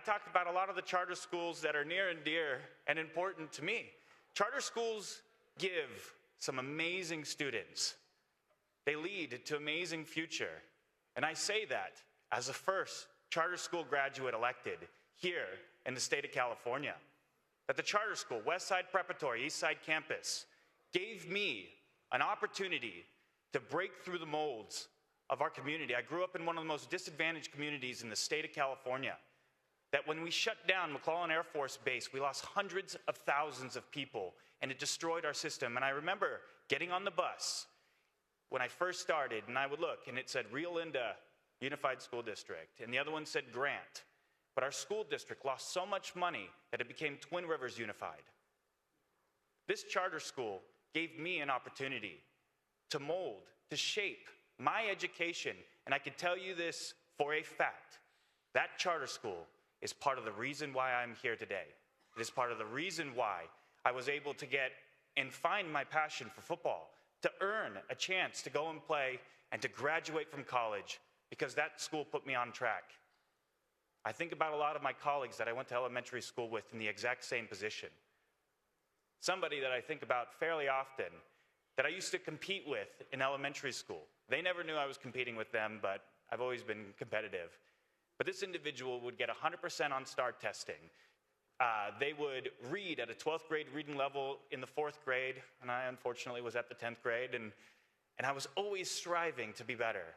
talked about a lot of the charter schools that are near and dear and important to me. Charter schools give some amazing students. They lead to amazing future. And I say that as the first charter school graduate elected here in the state of California. That the charter school, Westside Preparatory, Eastside Campus, gave me an opportunity to break through the molds of our community. I grew up in one of the most disadvantaged communities in the state of California. That when we shut down McClellan Air Force Base, we lost hundreds of thousands of people, and it destroyed our system. And I remember getting on the bus when I first started, and I would look, and it said Rio Linda Unified School District, and the other one said Grant. But our school district lost so much money that it became Twin Rivers Unified. This charter school gave me an opportunity to mold, to shape my education, and I can tell you this for a fact. That charter school is part of the reason why I'm here today. It is part of the reason why I was able to get and find my passion for football, to earn a chance to go and play and to graduate from college, because that school put me on track. I think about a lot of my colleagues that I went to elementary school with in the exact same position. Somebody that I think about fairly often, that I used to compete with in elementary school. They never knew I was competing with them, but I've always been competitive. But this individual would get 100% on STAR testing. They would read at a 12th grade reading level in the 4th grade, and I unfortunately was at the 10th grade, and I was always striving to be better.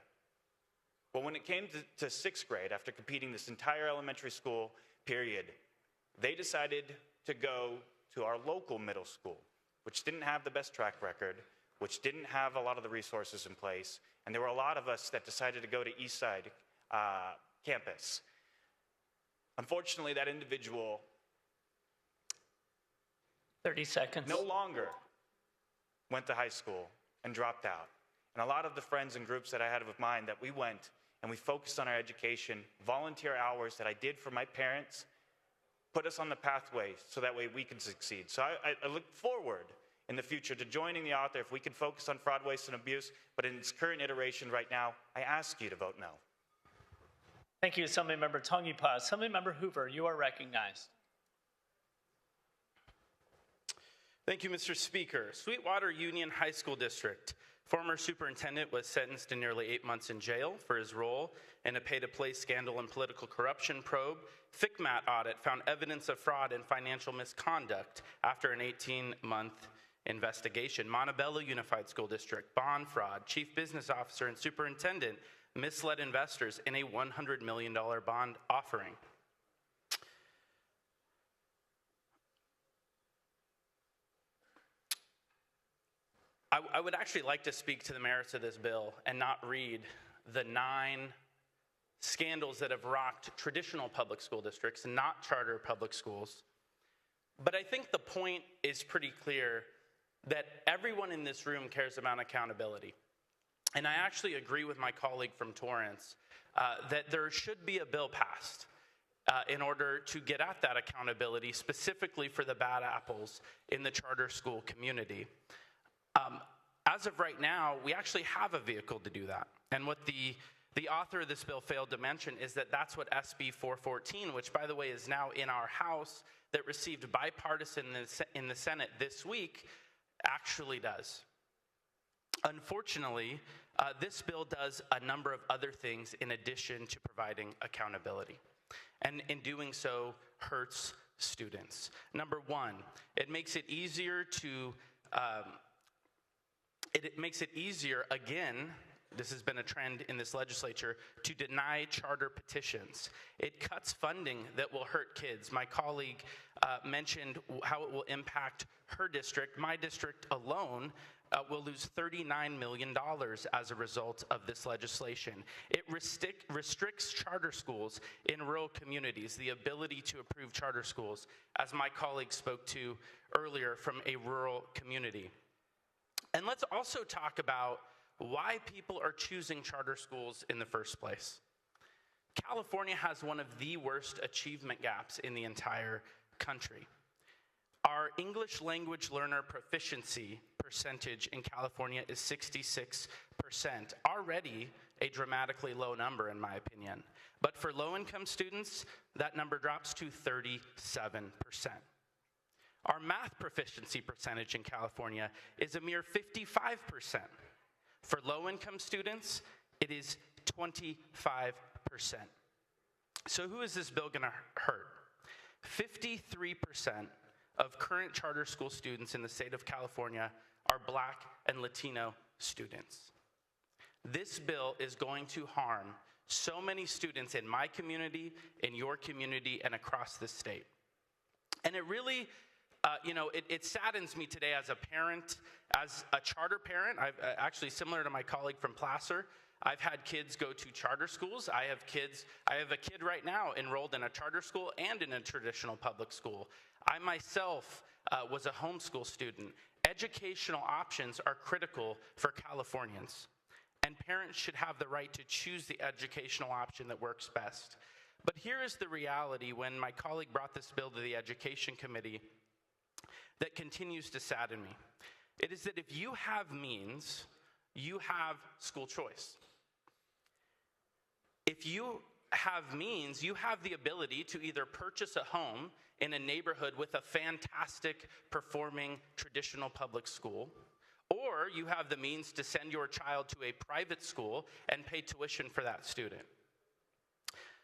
But when it came to 6th grade, after competing this entire elementary school period, they decided to go to our local middle school, which didn't have the best track record, which didn't have a lot of the resources in place, and there were a lot of us that decided to go to Eastside campus. Unfortunately, that individual 30 seconds. No longer went to high school and dropped out. And a lot of the friends and groups that I had of mine that we went and we focused on our education, volunteer hours that I did for my parents, put us on the pathway so that way we can succeed. So I look forward in the future to joining the author if we can focus on fraud, waste, and abuse. But in its current iteration right now, I ask you to vote no. Thank you, Assemblymember Tongipa. Assemblymember Hoover, you are recognized. Thank you, Mr. Speaker. Sweetwater Union High School District. Former superintendent was sentenced to nearly 8 months in jail for his role in a pay-to-play scandal and political corruption probe. FCMAT audit found evidence of fraud and financial misconduct after an 18-month investigation. Montebello Unified School District, bond fraud, chief business officer and superintendent misled investors in a $100 million bond offering. I would actually like to speak to the merits of this bill and not read the 9 scandals that have rocked traditional public school districts and not charter public schools. But I think the point is pretty clear that everyone in this room cares about accountability. And I actually agree with my colleague from Torrance that there should be a bill passed in order to get at that accountability, specifically for the bad apples in the charter school community. As of right now, we actually have a vehicle to do that. And what the author of this bill failed to mention is that that's what SB 414, which by the way is now in our House, that received bipartisan in the Senate this week, actually does. Unfortunately, this bill does a number of other things in addition to providing accountability. And in doing so, hurts students. Number one, it makes it easier to again, this has been a trend in this legislature, to deny charter petitions. It cuts funding that will hurt kids. My colleague mentioned how it will impact her district. My district alone will lose $39 million as a result of this legislation. It restricts charter schools in rural communities, the ability to approve charter schools, as my colleague spoke to earlier from a rural community. And let's also talk about why people are choosing charter schools in the first place. California has one of the worst achievement gaps in the entire country. Our English language learner proficiency percentage in California is 66%, already a dramatically low number in my opinion. But for low-income students, that number drops to 37%. Our math proficiency percentage in California is a mere 55%. For low-income students, it is 25%. So who is this bill going to hurt? 53% of current charter school students in the state of California are Black and Latino students. This bill is going to harm so many students in my community, in your community, and across the state. And it really it saddens me today as a parent, as a charter parent. I've actually, similar to my colleague from Placer, I've had kids go to charter schools. I have a kid right now enrolled in a charter school and in a traditional public school. I myself was a homeschool student. Educational options are critical for Californians, and parents should have the right to choose the educational option that works best. But here is the reality when my colleague brought this bill to the Education Committee that continues to sadden me. It is that if you have means, you have school choice. If you have means, you have the ability to either purchase a home in a neighborhood with a fantastic performing traditional public school, or you have the means to send your child to a private school and pay tuition for that student.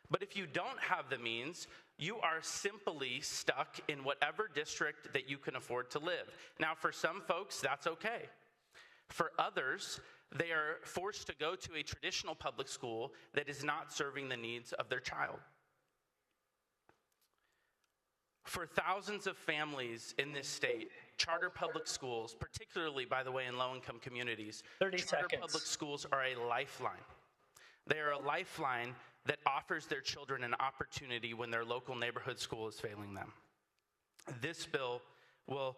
But if you don't have the means, you are simply stuck in whatever district that you can afford to live. Now, for some folks, that's okay. For others, they are forced to go to a traditional public school that is not serving the needs of their child. For thousands of families in this state, charter public schools, particularly, by the way, in low-income communities, charter public schools are a lifeline. They are a lifeline that offers their children an opportunity when their local neighborhood school is failing them. This bill will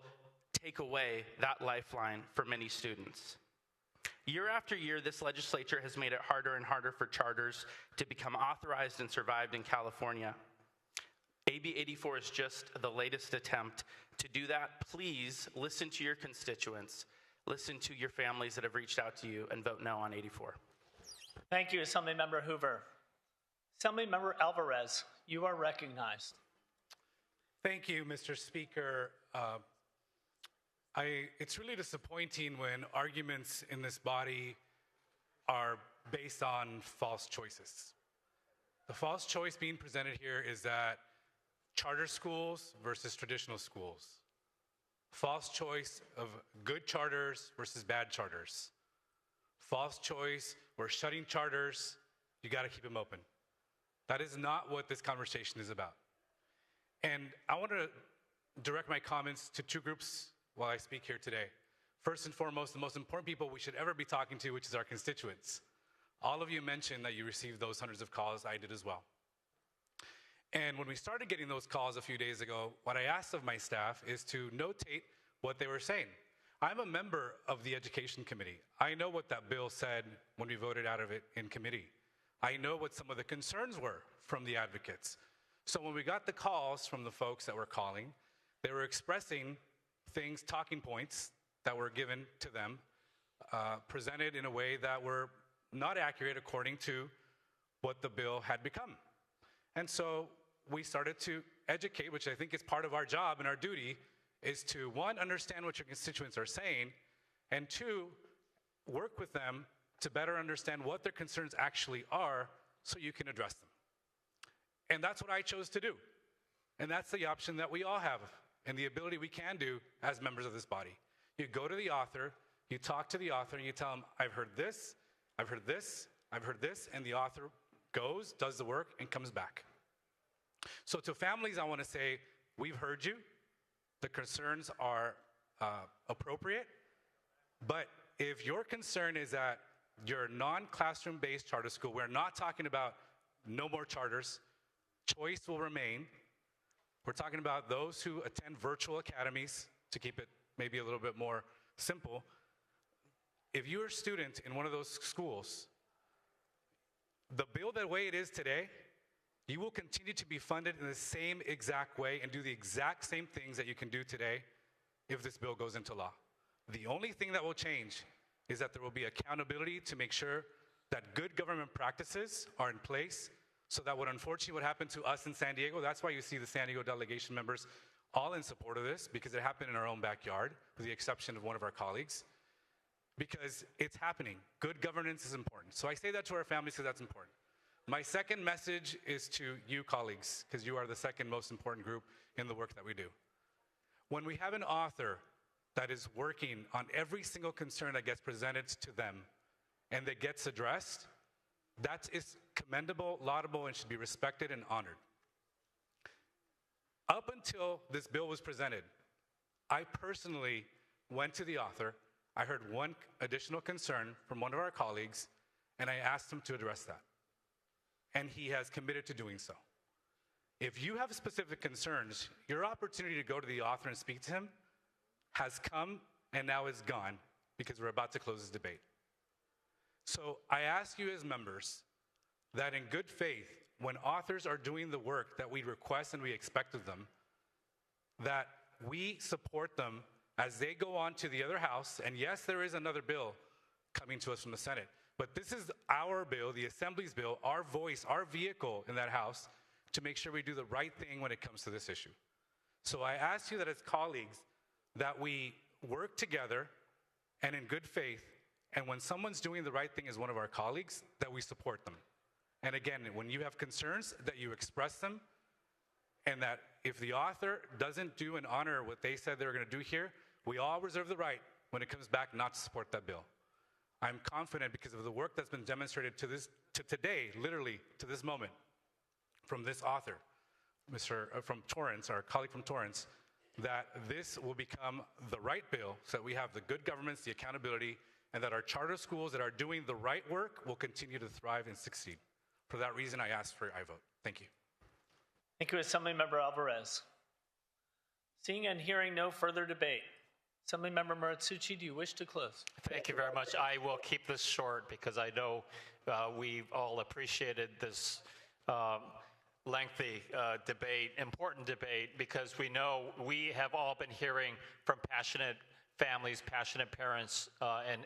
take away that lifeline for many students. Year after year, this legislature has made it harder and harder for charters to become authorized and survived in California. AB 84 is just the latest attempt to do that. Please listen to your constituents, listen to your families that have reached out to you, and vote no on 84. Thank you, Assemblymember Hoover. Assemblymember Alvarez, you are recognized. Thank you, Mr. Speaker. It's really disappointing when arguments in this body are based on false choices. The false choice being presented here is that charter schools versus traditional schools. False choice of good charters versus bad charters. False choice, we're shutting charters, you got to keep them open. That is not what this conversation is about. And I want to direct my comments to two groups while I speak here today. First and foremost, the most important people we should ever be talking to, which is our constituents. All of you mentioned that you received those hundreds of calls. I did as well. And when we started getting those calls a few days ago, what I asked of my staff is to notate what they were saying. I'm a member of the Education Committee. I know what that bill said when we voted out of it in committee. I know what some of the concerns were from the advocates. So when we got the calls from the folks that were calling, they were expressing things, talking points that were given to them, presented in a way that were not accurate according to what the bill had become. And so we started to educate, which I think is part of our job and our duty, is to, one, understand what your constituents are saying, and two, work with them to better understand what their concerns actually are so you can address them. And that's what I chose to do. And that's the option that we all have and the ability we can do as members of this body. You go to the author, you talk to the author, and you tell them, I've heard this, I've heard this, I've heard this, and the author goes, does the work, and comes back. So to families, I want to say, we've heard you. The concerns are appropriate. But if your concern is that you're a non-classroom based charter school, we're not talking about no more charters. Choice will remain. We're talking about those who attend virtual academies, to keep it maybe a little bit more simple. If you're a student in one of those schools, the bill the way it is today, you will continue to be funded in the same exact way and do the exact same things that you can do today if this bill goes into law. The only thing that will change is that there will be accountability to make sure that good government practices are in place, so that what happened to us in San Diego, that's why you see the San Diego delegation members all in support of this, because it happened in our own backyard, with the exception of one of our colleagues, because it's happening. Good governance is important. So I say that to our families because that's important. My second message is to you colleagues, because you are the second most important group in the work that we do. When we have an author that is working on every single concern that gets presented to them and that gets addressed, that is commendable, laudable, and should be respected and honored. Up until this bill was presented, I personally went to the author. I heard one additional concern from one of our colleagues, and I asked him to address that. And he has committed to doing so. If you have specific concerns, your opportunity to go to the author and speak to him has come and now is gone, because we're about to close this debate. So I ask you as members that in good faith, when authors are doing the work that we request and we expect of them, that we support them as they go on to the other house. And yes, there is another bill coming to us from the Senate, but this is our bill, the Assembly's bill, our voice, our vehicle in that house to make sure we do the right thing when it comes to this issue. So I ask you that as colleagues, that we work together and in good faith, and when someone's doing the right thing as one of our colleagues, that we support them. And again, when you have concerns, that you express them, and that if the author doesn't do and honor what they said they were going to do here, we all reserve the right, when it comes back, not to support that bill. I'm confident, because of the work that's been demonstrated to today, literally to this moment, from this author, from Torrance, our colleague from Torrance, that this will become the right bill, so that we have the good governance, the accountability, and that our charter schools that are doing the right work will continue to thrive and succeed. For that reason, I ask for your vote. Thank you. Thank you, Assemblymember Alvarez. Seeing and hearing no further debate, Assemblymember Maratsuchi, do you wish to close? Thank you very much. I will keep this short because I know we've all appreciated this lengthy debate, important debate, because we know we have all been hearing from passionate families, passionate parents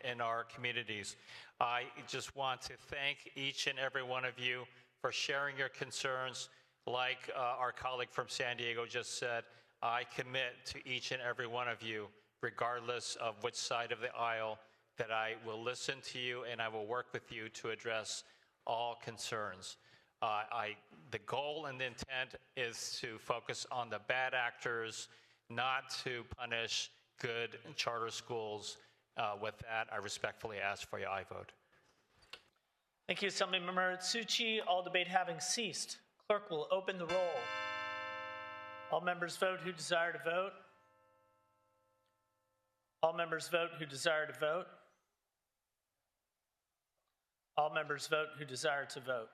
in our communities. I just want to thank each and every one of you for sharing your concerns. Like our colleague from San Diego just said, I commit to each and every one of you, regardless of which side of the aisle, that I will listen to you and I will work with you to address all concerns. The goal and the intent is to focus on the bad actors, not to punish good charter schools. With that, I respectfully ask for your aye vote. Thank you, Assemblymember Tsuchi. All debate having ceased, clerk will open the roll. All members vote who desire to vote. All members vote who desire to vote. All members vote who desire to vote.